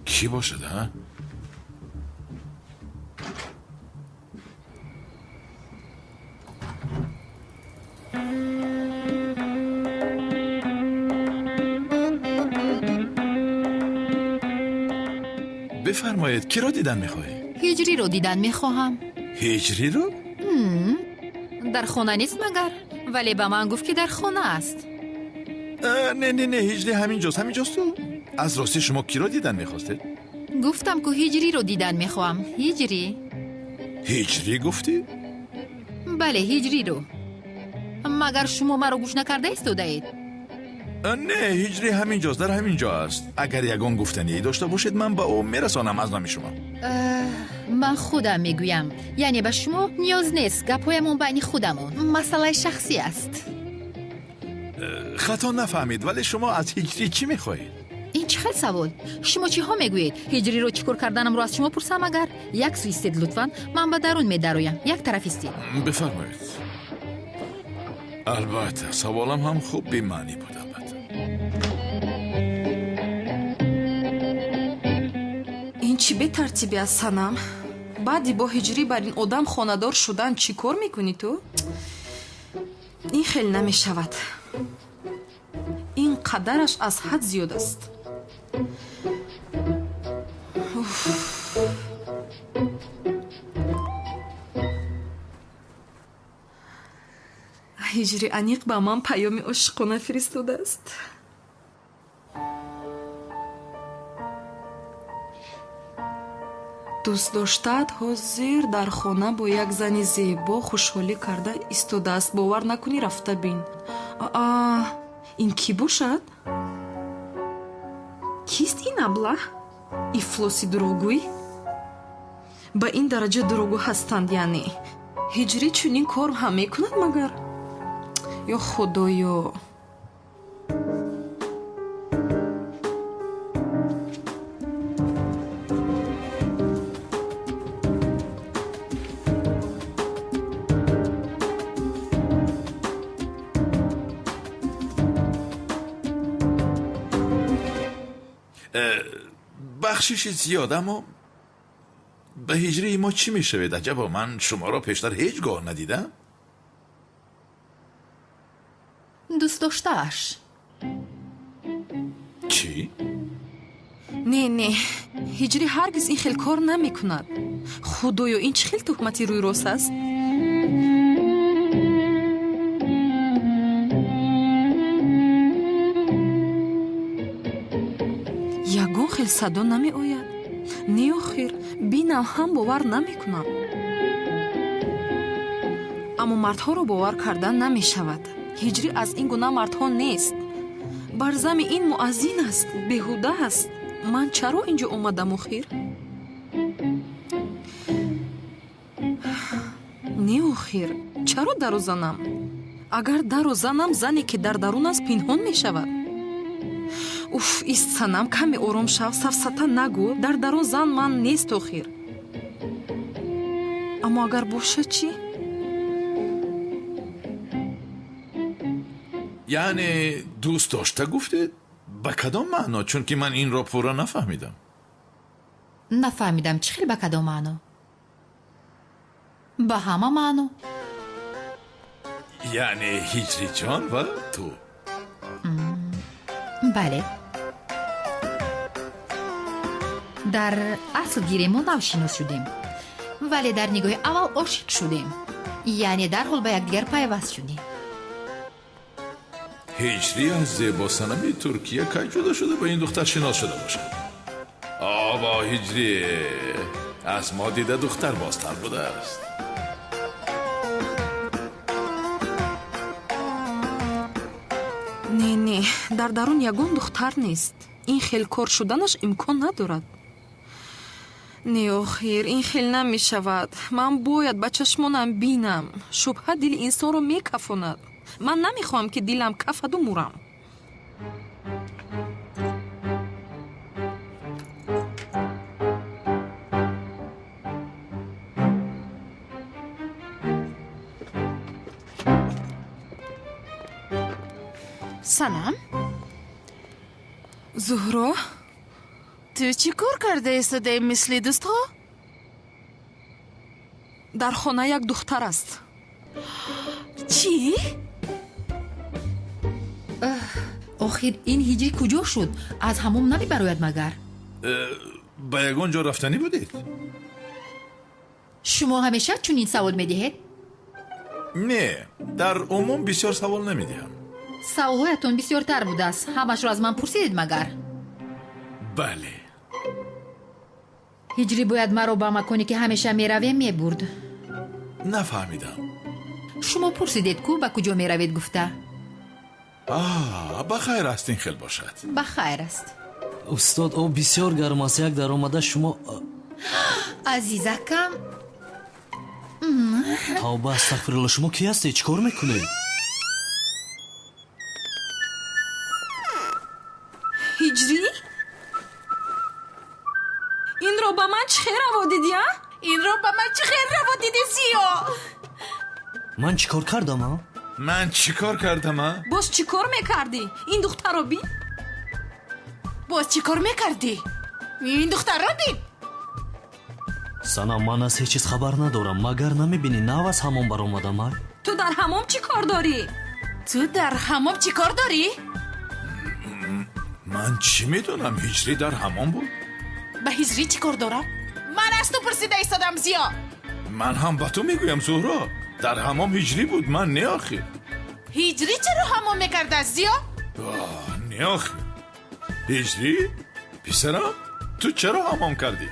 کی باشد ها؟ بفرمایید کی را دیدن میخواهی؟ هجری رو دیدن میخواهم. هجری رو؟ در خانه نیست مگر؟ ولی به من گفت که در خانه است. نه هجری همینجاست تو. از راستی شما کی را دیدن میخواستید؟ گفتم که هجری رو دیدن میخواهم. هجری گفتی؟ بله هجری رو. مگر شما مرا گوش نکرده ایستاده اید؟ نه هجری همینجاست، در همینجا است. اگر یگان گفتنی داشته باشید من با او میرسانم از نام شما. من خودم میگویم، یعنی به شما نیاز نیست. گپایمون بین خودمون، مسئله شخصی است. خطا نفهمید، ولی شما از هجری چی میخواهید؟ این چه سوال؟ شما چی ها میگویید؟ هجری رو چیکار کردنم رو از شما پرسم؟ اگر یک سو ایستید لطفاً، من به درون میدرویم. یک طرف ایستید. بفرمایید. البته سوالم هم خوب بی معنی بود. البته این چی به ترتیبی است سنم؟ بعدی با هجری بر این آدم خانه‌دار شدن چی کار میکنی تو؟ این خیلی نمیشود. این قدرش از حد زیاد است. هجری انیق با من پیامی عاشقانه فرستاده است. دوست داشتد حاضر در خانه با یک زن زیبا خوشحالی کرده ایستاده است. باور نکنی رفته بین. این کی باشد؟ کیست این ابله؟ افلاسی دروغگوی؟ با این درجه دروغگو هستند یعنی؟ هجری چنین کار هم میکند مگر؟ یا خدایا. بخشش زیاد، اما به هجری ما چی میشوید؟ عجبا من شما را پیشتر هیچگاه ندیدم. دوست داشتهش. چی؟ نه هجری هرگز این خیل کار نمی کند. خدایا این چه خیل تهمتی روی راست است؟ یگان خیل صدا نمی آید. نه آخر بینم هم باور نمی کنم. اما مردها رو باور کردن نمی شود. هجری از این گونه مردها نیست. برزم این مؤذین است، بیهوده است. من چرا اینجا اومدم آخر؟ نه آخر چرا درو زنم؟ اگر درو زنم زنی که در درون است پنهان می شود. اوف ایست سنم کمی آرام شو. سفسطه نگو. در درون زن من نیست آخر. اما اگر باشه چی؟ یعنی دوست داشته گفتید؟ به کدام معنا؟ چون که من این را پورا نفهمیدم. نفهمیدم چی خیلی به کدام معنا؟ به همه معنا. یعنی هجری جان و تو؟ بله. در اصل گیریمون ناشناس شدیم، ولی در نگاه اول عاشق شدیم. یعنی در حال به یکدیگر پیوست شدیم. هجری از زیبا صنمی ترکیه که جدا شده با این دختر شناس شده باشه. آبا هجری از ما دیده دختر بازتر بوده است. نه در درون یگان دختر نیست. این خیل کار شدنش امکان ندارد. не охир ин хел намешавад. Ман бояд ба чашмонам бинам. Шубҳа дили инсонро мекафонад. ман намехоҳам ки дилам кафаду мурам. санам, зуҳро, ту чӣ кор карда истодаи мисли дӯстҳо? дар хона як духтар аст. чӣ? охир ин ҳиҷри куҷо шуд? аз ҳамом намебарояд магар? ба ягон ҷо рафтанӣ будед? шумо ҳамеша чунин савол медиҳед? не, дар умум бисёр савол намедиҳам. саволҳоятон бисёртар будааст. ҳамашро аз ман пурсидед магар? бале. ҳиҷрӣ бояд маро ба маконе ки ҳамеша меравем мебурд. нафаҳмидам. шумо пурсидед ку ба куҷо меравед гуфта? ба хайр аст, ин хел бошад. ба хайр аст. устод, об бисёр гарм аст. як даромада шумо... азизакам, тавба, астағфирулло, шумо ки ҳастед? чӣ кор мекунед? ҳиҷрӣ? инро ба ман чӣ хел раво дидия? инро ба ман чӣ хел раво диди зиё? ман чӣ кор кардам? ман чӣ кор кардам? боз чӣ кор мекардӣ? ин духтарро бин. боз чӣ кор мекардӣ? ин духтарро бин. санам, ман аз ҳеҷ чиз хабар надорам. магар намебинӣ нав аз ҳамон баромадам? ту дар ҳамом чӣ кор дорӣ? ту дар ҳамом чӣ кор дорӣ? ман чӣ медонам, ҳиҷрӣ дар ҳамон буд. ба ҳиҷрӣ чӣ кор дорам? ман аз ту пурсида истодам зиё. ман ҳам ба ту мегӯям зуҳро, дар ҳамом ҳиҷрӣ буд. ман не охир. ҳиҷрӣ чаро ҳамом мекардааст зиё? не охир. ҳиҷрӣ? писарам, ту чаро ҳамом кардӣ?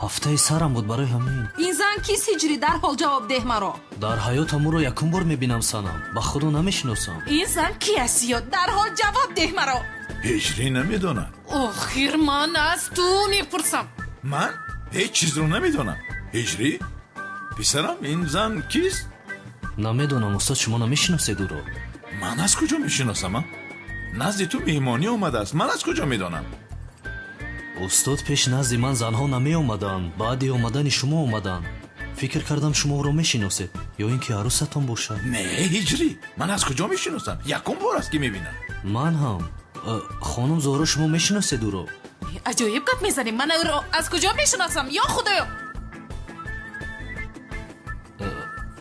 ҳафтаи сарам буд, барои ҳамин. ин зан кист ҳиҷрӣ? дарҳол ҷавоб деҳ маро. дар ҳаётам ӯро якум бор мебинам санам. ба худо намешиносам. ин зан ки аст зиё? дарҳол ҷавоб деҳ маро. ҳиҷрӣ намедонад. охир ман аз ту мепурсам. ман ҳеҷ чизро намедонам. ҳиҷрӣ? писарам, ин зан кист? намедонам, устод, шумо намешиносед ӯро. ман аз куҷо мешиносам? назди ту меҳмонӣ омадааст. ман аз куҷо медонам? устод, пеш назди ман занҳо намеомаданд. баъди омадани шумо омаданд. фикр кардам шумо ӯро мешиносед, ё ин ки арӯсатон бошад. не, ҳиҷрӣ, ман аз куҷо мешиносам? якум бор аст ки мебинам. ман ҳам. хонум Зуҳро, шумо мешиносед ӯро? аҷоиб гап мезанӣ. ман ӯро аз куҷо мешиносам? ё худоё!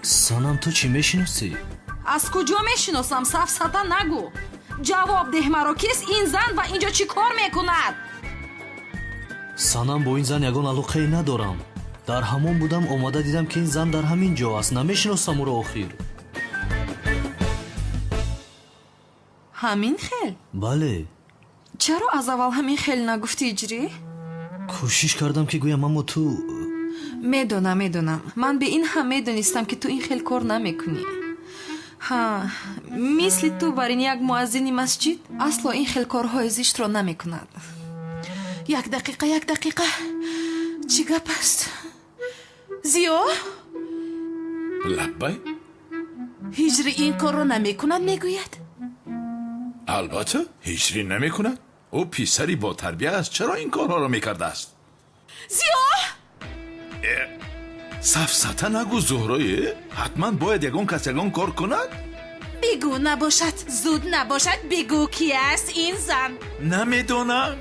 санам, ту чӣ мешиносӣ? аз куҷо мешиносам? сафсата нагӯ. ҷавоб деҳ маро. кист ин зан ва инҷо чӣ кор мекунад? санам, бо ин зан ягон алоқае надорам. дар ҳамон будам, омада дидам ки ин зан дар ҳамин ҷо аст. намешиносам ӯро охир. ҳамин хел? бале. чаро аз аввал ҳамин хел нагуфтӣ ҳиҷрӣ? кӯшиш кардам ки гӯям, аммо ту... медонам. ман бе ин ҳам медонистам ки ту ин хел кор намекунӣ. мисли ту барин як муаззини масҷид асло ин хел корҳои зиштро намекунад. як дақиқа. чӣ гап аст? зиё? лаббай? ҳиҷрӣ ин корро намекунад мегӯяд? албатта, ҳиҷрӣ намекунад. ӯ писари ботарбия аст. чаро ин корҳоро мекардааст? зиё? сафсата нагӯ, зуҳрои. ҳатман бояд ягон кас ягон кор кунад? бигӯ, набошад. зуд набошад. бигӯ ки аст ин зан? намедонам.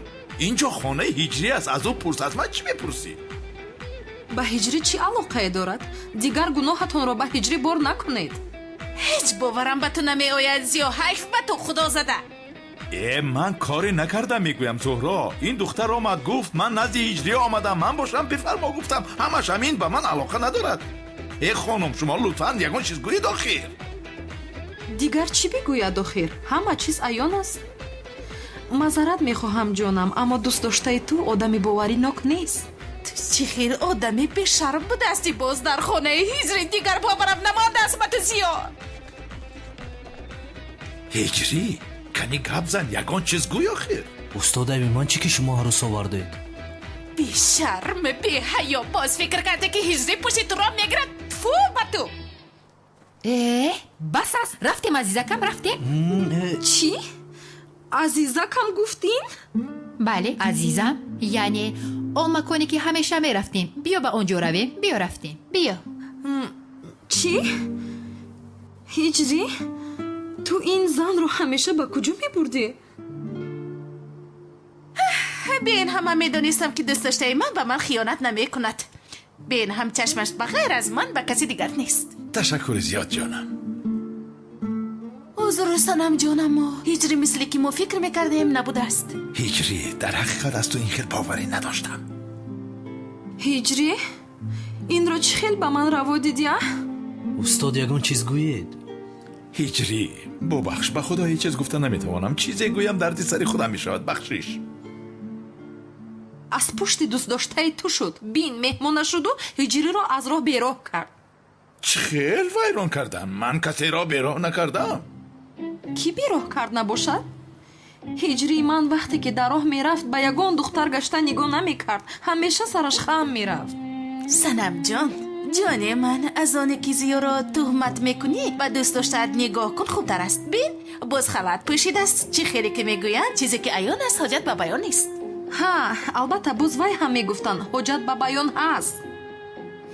ин ҷо хонаи ҳиҷрӣ аст. аз ӯ пурс. аз ман чӣ мепурсӣ? ба ҳиҷрӣ чӣ алоқае дорад? дигар гуноҳатонро ба ҳиҷрӣ бор накунед. ҳеҷ боварам ба ту намеояд зиё. ҳайф ба ту, худозада. ман коре накардам мегӯям, зуҳро. ин духтар омад гуфт ман назди ҳиҷрӣ омадам. ман бошам бифармо гуфтам. ҳамаш ҳамин, ба ман алоқа надорад. хонум, шумо лутфан ягон чиз гӯед охир. дигар чӣ бигӯяд охир? ҳама чиз аён аст. мазарат мехоҳам ҷонам, аммо дӯстдоштаи ту одами боваринок нест. ту чӣ хел одами бешарм будаасти боз дар хонаи ҳиҷрӣ? дигар боварам намондааст ба ту зиё. ҳиҷрӣ, кани гап зан, ягон чиз гӯй охир. устодави ман чӣ ки шумо арӯс овардед? بیشرم بی حیا باز فکر کرده که هجری پشت را میگرد فو با تو بس است رفتیم عزیزکم رفتیم چی؟ عزیزکم گفتین؟ بله عزیزم یعنی اون مکانی که همیشه می رفتیم بیا به اونجا رویم بیا رفتیم بیا چی؟ هجری؟ تو این زن رو همیشه با کجا می بردی؟ بین همه میدونستم که دوست داشته من و من خیانت نمی کند بین هم چشمش بغیر از من به کسی دیگر نیست تشکر زیاد جانم. حضور سنم جانم هجری مثلی که ما فکر میکردیم نبوده است هجری در حقیقت از تو این خیل باوری نداشتم. هجری؟ این رو چه خیل با من روا دیدی؟ استاد یگان چیز گویید. هجری ببخش به خدا هیچ چیز گفتن نمیتوانم چیزی گویم دردی سری خودم میشود بخشیش. از پشت دوست داشته تو شد بین مهمانه شد و هجری رو از راه بیراه کرد چه خیل ویران کردم من کسی را بیراه نکردم. کی بیراه کرد نباشد؟ هجری من وقتی که در راه میرفت به یگان دختر گشته نگاه نمیکرد همیشه سرش خم میرفت. سنم جان جان من از آن که زیو را تهمت میکنی و دوست داشتت نگاه کن خوبتر است بین باز خلط پوشید است چی خیلی که میگویند چیزی که عیان است حاجت به بیان نیست. ها البته باز وای هم میگفتن حجت به بیان هست.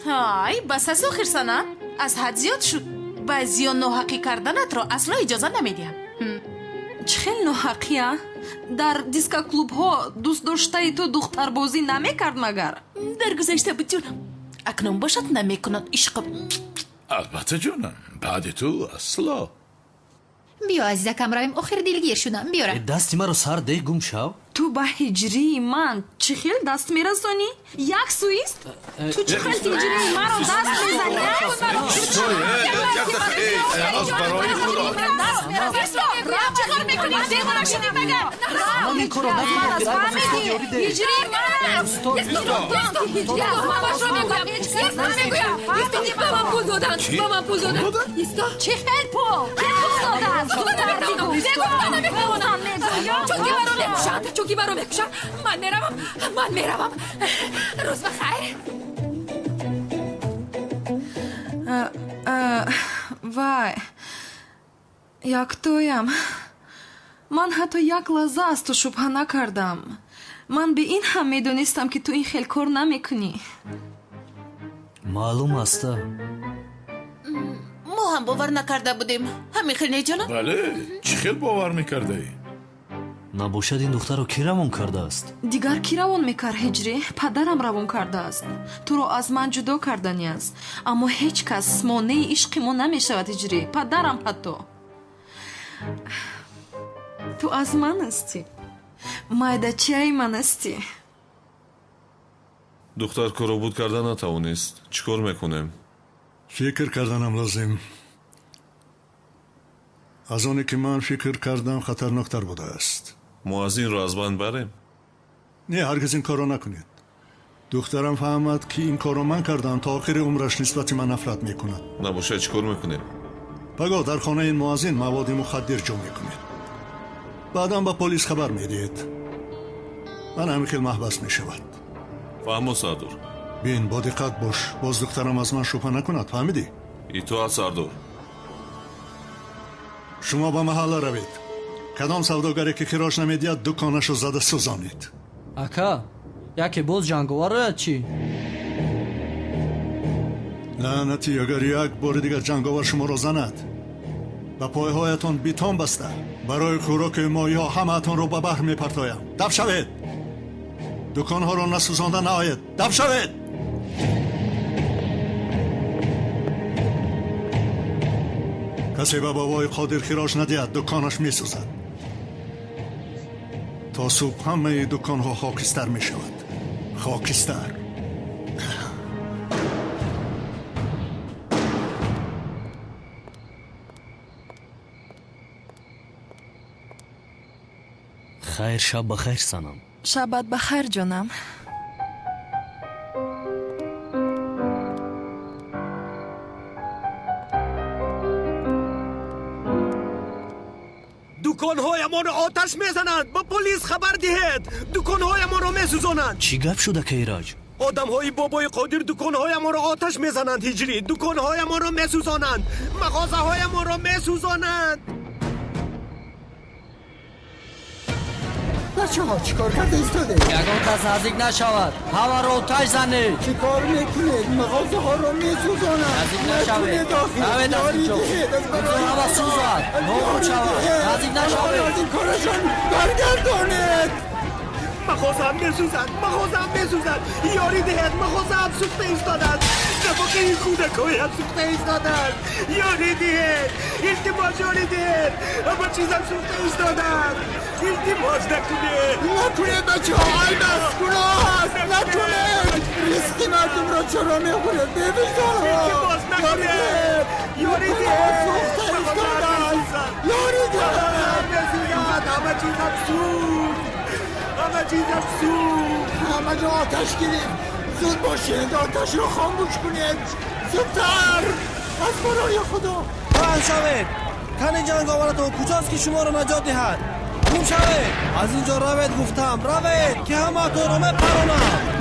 های بس از آخر سنم از حد زیاد شد بعضی ناحقی کردنت را اصلا اجازه نمیدیم. چه خیلی ناحقیه؟ در دیسکا کلوب ها دوست داشته تو دختر بازی نمیکرد مگر؟ در گذشته بود جونم اکنون باشد نمیکند عشقم. البته جانم بعد تو اصلا. بیا عزیزکم رویم آخر دلگیر شدم بیا رویم. دستی مرا سر ده گم شو. تو به هجری من چه خیل دست میرسانی؟ یک سویست؟ تو چه خیل هجری من رو دست میزنی؟ از برای خدا چکار میکنی؟ دیوانه شدی مگر؟ من این کارو نکنم. هجری من چه خیل پول چوکی برو بکشم من میروم روز بخیر. وای یک تویم من حتی یک لحظه از تو شبه نکردم. من به این هم میدونستم که تو این خیل کار نمیکنی. معلوم است. ما هم باور نکرده بودیم همین خیلی جانم. بله چه خیل باور میکرده ای؟ نباشد این دختر رو کی روان کرده است؟ دیگر کی روان میکرد هجری؟ پدرم روان کرده است. تو رو از من جدا کردنی است اما هیچ کس مانع عشق ما نمیشود هجری. پدرم حتی. تو از من هستی مایدچه من هستی. دختر کارو بود کرده نتوانست چیکار میکنیم؟ فکر کردنم لازم از آنی که من فکر کردم خطرناکتر بوده است. ما از این را از بند بریم؟ نه هرگز این کارو نکنید. دخترم فهمد که این کارو من کردم تا آخر عمرش نسبت من نفرت میکند. نباشه چیکار میکنیم؟ پگاه در خانه این موازین مواد مخدر جمع میکنید بعدم به پلیس خبر میدید من همین خیلی محبس میشود. فهمو سردار. بین با دقت باش باز دخترم از من شبه نکند فهمیدی؟ ای تو از سردار. شما به محله روید کدام سوداگری که خراش نمیدید دکانشو زده سوزانید. ака яке боз ҷанговар чӣ? لعنتی اگر یک بار دیگر جنگاور شما را زند و پایهایتان بیتان بسته برای خوراک ماهی‌ها همه‌تان را به بحر میپرتایم. دف شوید. دکانها را نسوزانده نهایید. دف شوید. کسی به بابای قادر خراش ندهد دکانش میسوزد. تا صبح همه دکانها خاکستر میشود. خاکستر. خیر شب بخیر سنم. شبت بخیر جانم. دکانهایمان را آتش میزنند. با پلیس خبر دهید. دکانهایمان را میسوزانند. چی گپ شده که ایراج؟ آدمهای بابای قادر دکانهایمان را آتش میزنند. هجری دکانهایمان را میسوزانند. مغازه‌هایمان را میسوزانند. بچه ها چی کار کرده ایستاده؟ یگان کس نزدیک نشود. همه را آتش زنید. چی کار میکنید؟ مغازه ها را میسوزانند. نزدیک نشوید. نوید از اینجا. اینجا همه سوزد. نابود شود. نزدیک نشوید. از این کارشان برگردانید. مغازه میسوزد. یاری دهید. مغازه هم سوخته ایستادند. نفاق این کودک‌های هم سوخته ایستادند. یاری دهید. التماس یاری دهید. همه چیز هم سوخته ایستادند. التماس نکنید بچه ها. ای بس گناه هست. نکنید. ریسک مردم را چرا میخورید؟ ببیزان ها. التماس نکنید. یاری دهید. سوخته ایستادند. یاری دهید. همه چیز هم سوخت. همه جا آتش گیرید. زود باشید. آتش رو خاموش کنید. زودتر. از برای خدا. بلند شوید. تن جنگاورتون کجاست که شما رو نجات دهد؟ گم شوید. از اینجا روید گفتم. روید که همه تو رو میپرونم.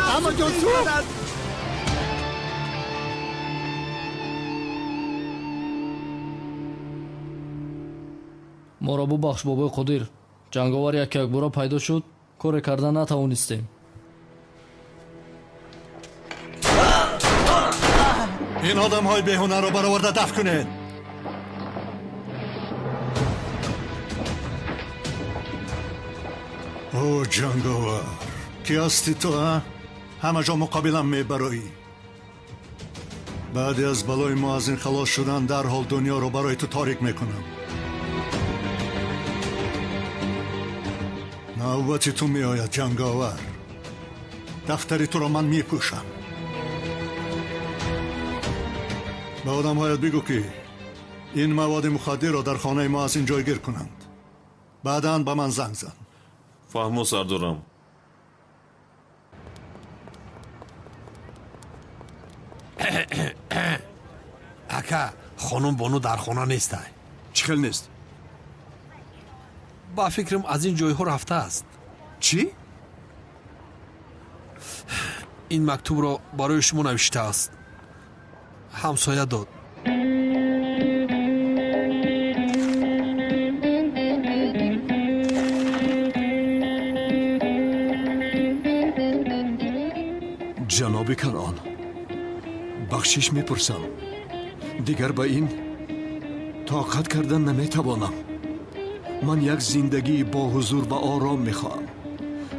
همه جا سوخت. ما را ببخش بابای قدیر. جنگاور یک بار پیدا شد. کار کردن نتوانستیم. این آدم های بیهونه رو برآورده دفن کنید. او جنگاور کی هستی تو ها؟ همه جا مقابلم میبرایی. بعد از بلای ما از این خلاص شدن در حال دنیا رو برای تو تاریک میکنم. نوبتی تو میآید جنگاور. دفتری تو رو من میپوشم. به آدم هایت بگو که این مواد مخدر را در خانه ما از این جایگیر کنند. بعداً به من زنگ زن. فهمو سردارم. اکا خانم بانو در خانه نیسته. چخل نیست؟ با فکرم از این جایها رفته است. چی؟ این مکتوب را برای شما نوشته است. همسایه داد. جناب کنان، بخشش میپرسم. دیگر با این طاقت کردن نمیتوانم. من یک زندگی با حضور و آرام میخواهم.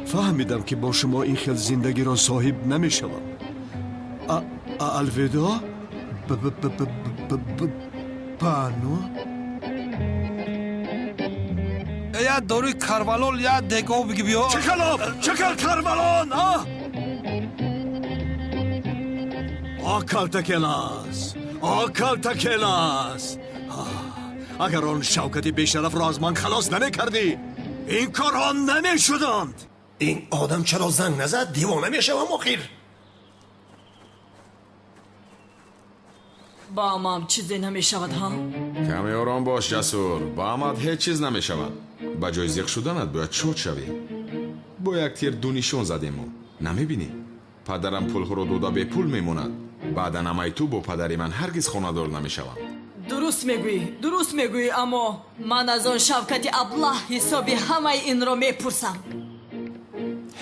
فهمیدم که با شما این خیل زندگی را صاحب نمیشوم. الوداع. بانو. یا داروی کرولول یا دگاو بگی بیا. چکل کرولون ها؟ آکل تکلاس. اگر آن شوکتی بیشرف را از من خلاص نمی کردی این کارها نمی شدند. این آدم چرا زنگ نزد؟ دیوانه می شوم آخیر. با امام چیزی نمی شود ها؟ کمی آرام باش جسور. با امت هیچ چیز نمی شود. با جای زیق شدنت باید شد شوی. با یک تیر دو نشون زدیم. نمی بینی؟ падарам пулҳоро дода бепул мемонад. баъдан амаи ту бо падари ман ҳаргиз хонадор намешавам. дуруст мегӯӣ, аммо ман аз он шавкати аблаҳ ҳисоби ҳамаи инро мепурсам.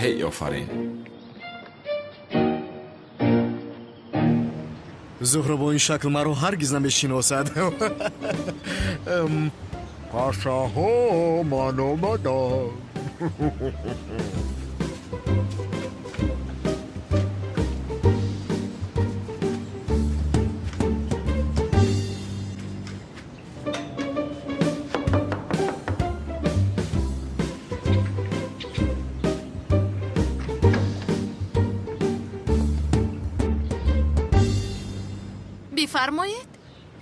ҳей офарин. зуҳра бо ин шакл маро ҳаргиз намешиносад. пашаҳо ман омадам. بفرمایید.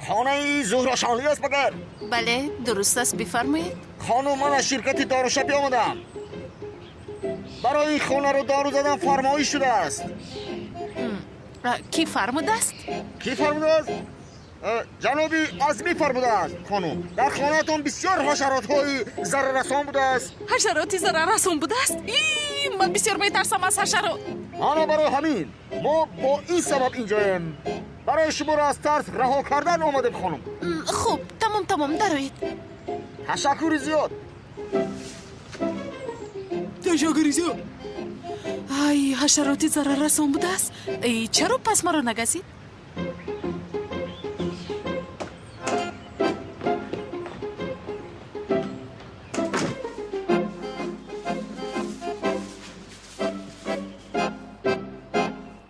خانه زهراشانلی است مگر؟ بله درست است، بفرمایید. خانم من از شرکت داروشبی آمدم. برای این خانه رو دارو زدن فرمایش شده است. کی فرموده است؟ کی فرموده است؟ جنابی عزمی فرموده است خانم. در خانه‌تون بسیار حشرات های ضرر رسان بوده است. حشراتی ضرر رسان بوده است؟ من بسیار میترسم از حشرات. آنا برای همین ما با این سبب اینجاییم. برای شما را از ترس رها کردن آمدیم خانم. خوب تمام دروید. تشکر زیاد. ای حشراتی ضرر رسان بوده است. ای چرا پس ما را نگزید؟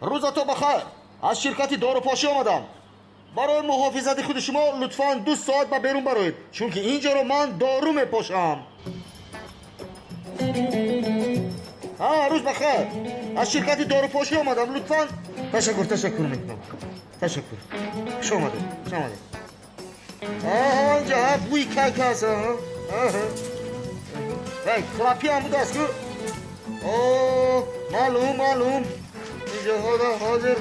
روزتو بخیر. از شرکت داروپاشی آمدم. برای محافظت خود شما لطفاً 2 ساعت به بیرون برایید، چون که اینجا رو من دارو میپاشم. روز بخیر. از شرکت داروپاشی آمدم، لطفاً. تشکر میکنم. تشکر. شما آمدید. اینجا بوی کک هست. کلاپی هم بوده است که معلوم اینجا حاضر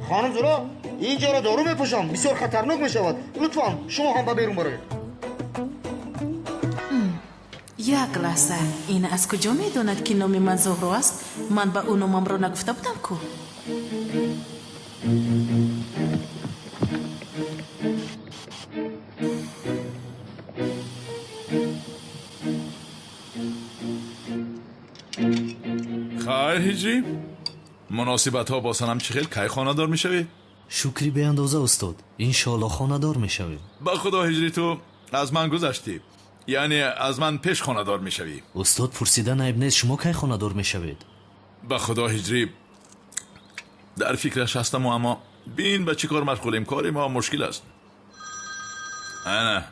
خانم زورا اینجا را دارو میپوشم، بسیار خطرناک میشود. لطفاً شما هم به بیرون برایید. یک لحظه، این از کجا میداند که نام من زهرا است؟ من به او نامم را نگفته بودم کو. خیر هجری، مناسبت ها با سنم چی خیل کی خانه‌دار میشوی؟ شکری به اندازه استاد، انشالله خانه‌دار میشوی. با خدا هجری تو از من گذشتی، یعنی از من پیش خانه‌دار میشوی. استاد پرسیدن عیب نیست، شما کی خانه‌دار میشوید؟ با خدا هجری در فکرش هستم، اما بین به چی کار مشغولیم، کار ما مشکل است. نه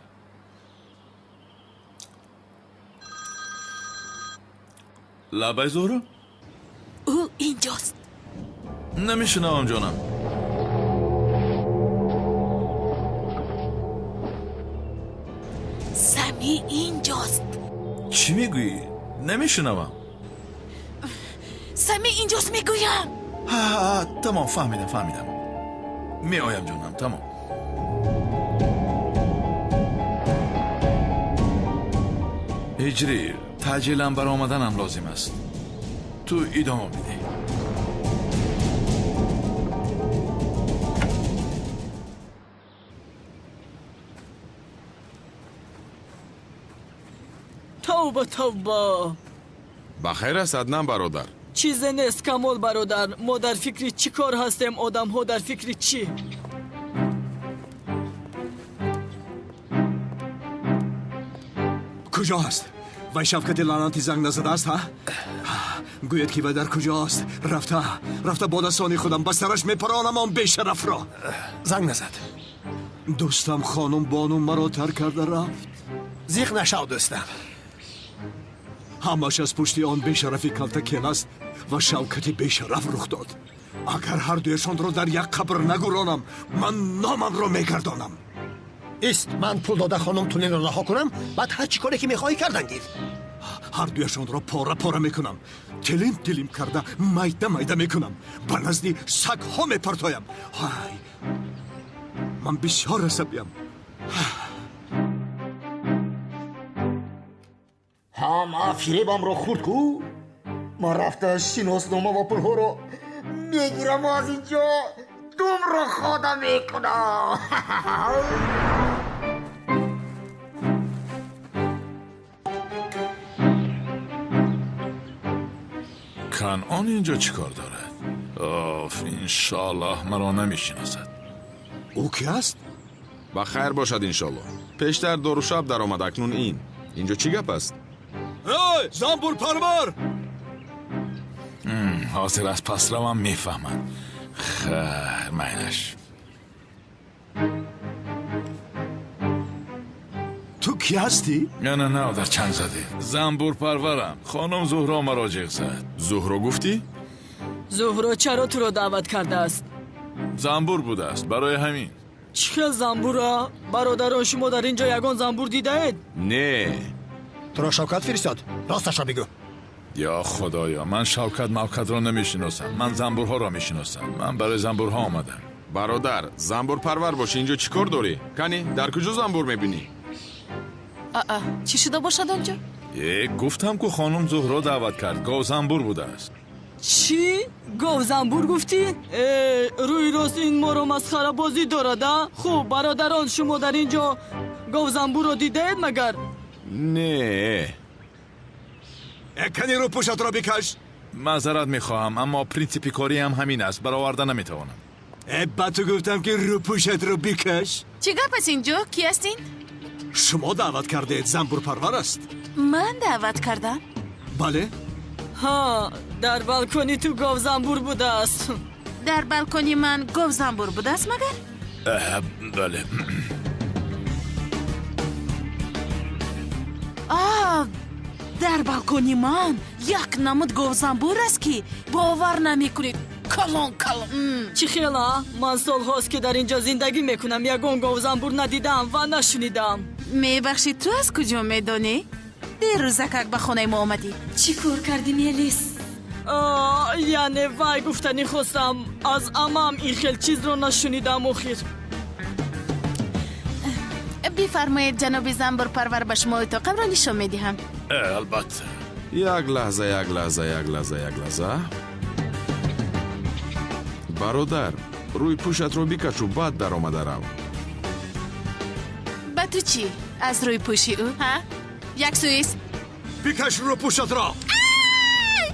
لبای زهرا؟ او اینجاست. نمیشنوم جانم. سمی اینجاست. چی میگویی؟ نمیشنوم. سمی اینجاست میگویم. تمام فهمیدم. می آیم جانم، تمام. هجری تعجیلم بر آمدنم لازم است. تو ادامه بده. توبه. بخیر است عدنان برادر. چیزی نیست کمال برادر. ما در فکر چی کار هستیم، آدم ها در فکر چی؟ کجا است؟ وای شفقت لعنتی زنگ نزده است ها؟ گوید که وای در کجاست؟ رفته با دستان خودم بسترش میپرانم آن بیشرف را. زنگ نزد. دوستم خانم بانو مرا ترک کرده رفت. زیغ نشو دوستم. همش از پشتی آن بیشرفی کلتکیل است و شوکتی بیشرف رخ داد. اگر هر دویشان را در یک قبر نگرانم، من نامم را میگردانم. است من پول داده خانم تونین را رها کنم، بعد هر چی کاری که میخوایی کردن گیر. هر دویشان را پاره میکنم، تلیم کرده میده میکنم، به نزدی سگ ها میپرتایم. من بسیار عصبیم. هم فریبم را خورد کو؟ من رفته شناسنامه و پولها رو میگیرم و از اینجا دوم رو خدا میکنم. کنعان اینجا چیکار دارد؟ آف انشالله مرا نمیشناسد. او کی است؟ با خیر باشد انشالله. پیشتر دور و شب در آمد، اکنون این. اینجا چی گپ است؟ ای زنبور پرور! حاضر از پس روم میفهمد. خیر مینش. تو کی هستی؟ نه در چند زده. زنبور پرورم. خانم زهرا مرا جیغ زد. زهرا گفتی؟ زهرا چرا تو رو دعوت کرده است؟ زنبور بوده است برای همین. چه زنبورا؟ برادران شما در اینجا یگان زنبور دیده اید؟ نه. تو را شوکت فرستاد، راستش را بگو. یا خدایا من شوکت موکت را نمیشناسم. من زنبورها را میشناسم. من برای زنبورها آمدم. برادر زنبور پرور باشی اینجا چیکار داری؟ کنی در کجا زنبور میبینی؟ چی شده باشد آنجا؟ گفتم که خانم زهرا دعوت کرد. گاو زنبور بوده است. چی؟ گاو زنبور گفتی؟ روی راست این ما رو مسخره بازی دارد. خب برادران شما در اینجا گاو زنبور رو دیده اید مگر؟ نه. کنی رو پوشت را بکش. معذرت میخواهم اما پرینسیپی کاری هم همین است. برآورده نمیتوانم. با تو گفتم که رو پوشت رو بکش. چی گپ است اینجا؟ کی هستین؟ شما دعوت کرده اید، زنبور پرور است. من دعوت کردم؟ بله. ها در بالکنی تو گاو زنبور بوده است. در بالکنی من گاو زنبور بوده است مگر؟ بله. در بالکنی من یک نمود گاو زنبور است که باور نمیکنید. کلان چی خیلی؟ من سال هاست که در اینجا زندگی میکنم، یگان گاو زنبور ندیدم و نشنیدم. میبخشید تو از کجا میدونی؟ دیروزک به خونه ما آمدی. چی کار کردی میلیس؟ یعنی وای گفتنی خواستم از امام این خیل چیز رو نشنیدم اخیر. بفرمایید جناب زنبور پرور به شما اتاقم را نشان میدهم. البته. یک لحظه برادر روی پوشت رو بکش و بعد در آمده رو. با تو چی؟ از روی پوشی او ها؟ یک سویست بکش رو پوشت را.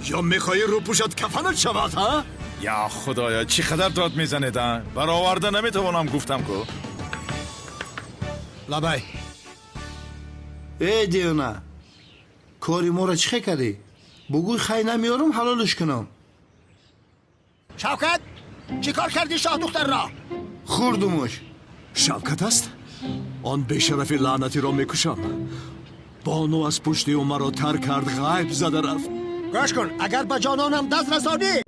یا میخوایی رو پوشت کفنت شود ها؟ یا خدایا چی قدر داد میزنید؟ برآورده نمیتوانم گفتم که. لبای ای دیونا کاری ما را چی کردی؟ بگوی خیلی نمیارم حلالش کنم. شوکت چی کار کردی شاه دختر را؟ خوردمش. شوکت است؟ آن بیشرفی لعنتی را میکشم. بانو از پشت او مرا تر کرد، غیب زده رفت. گوش کن، اگر به جانانم دست رسانی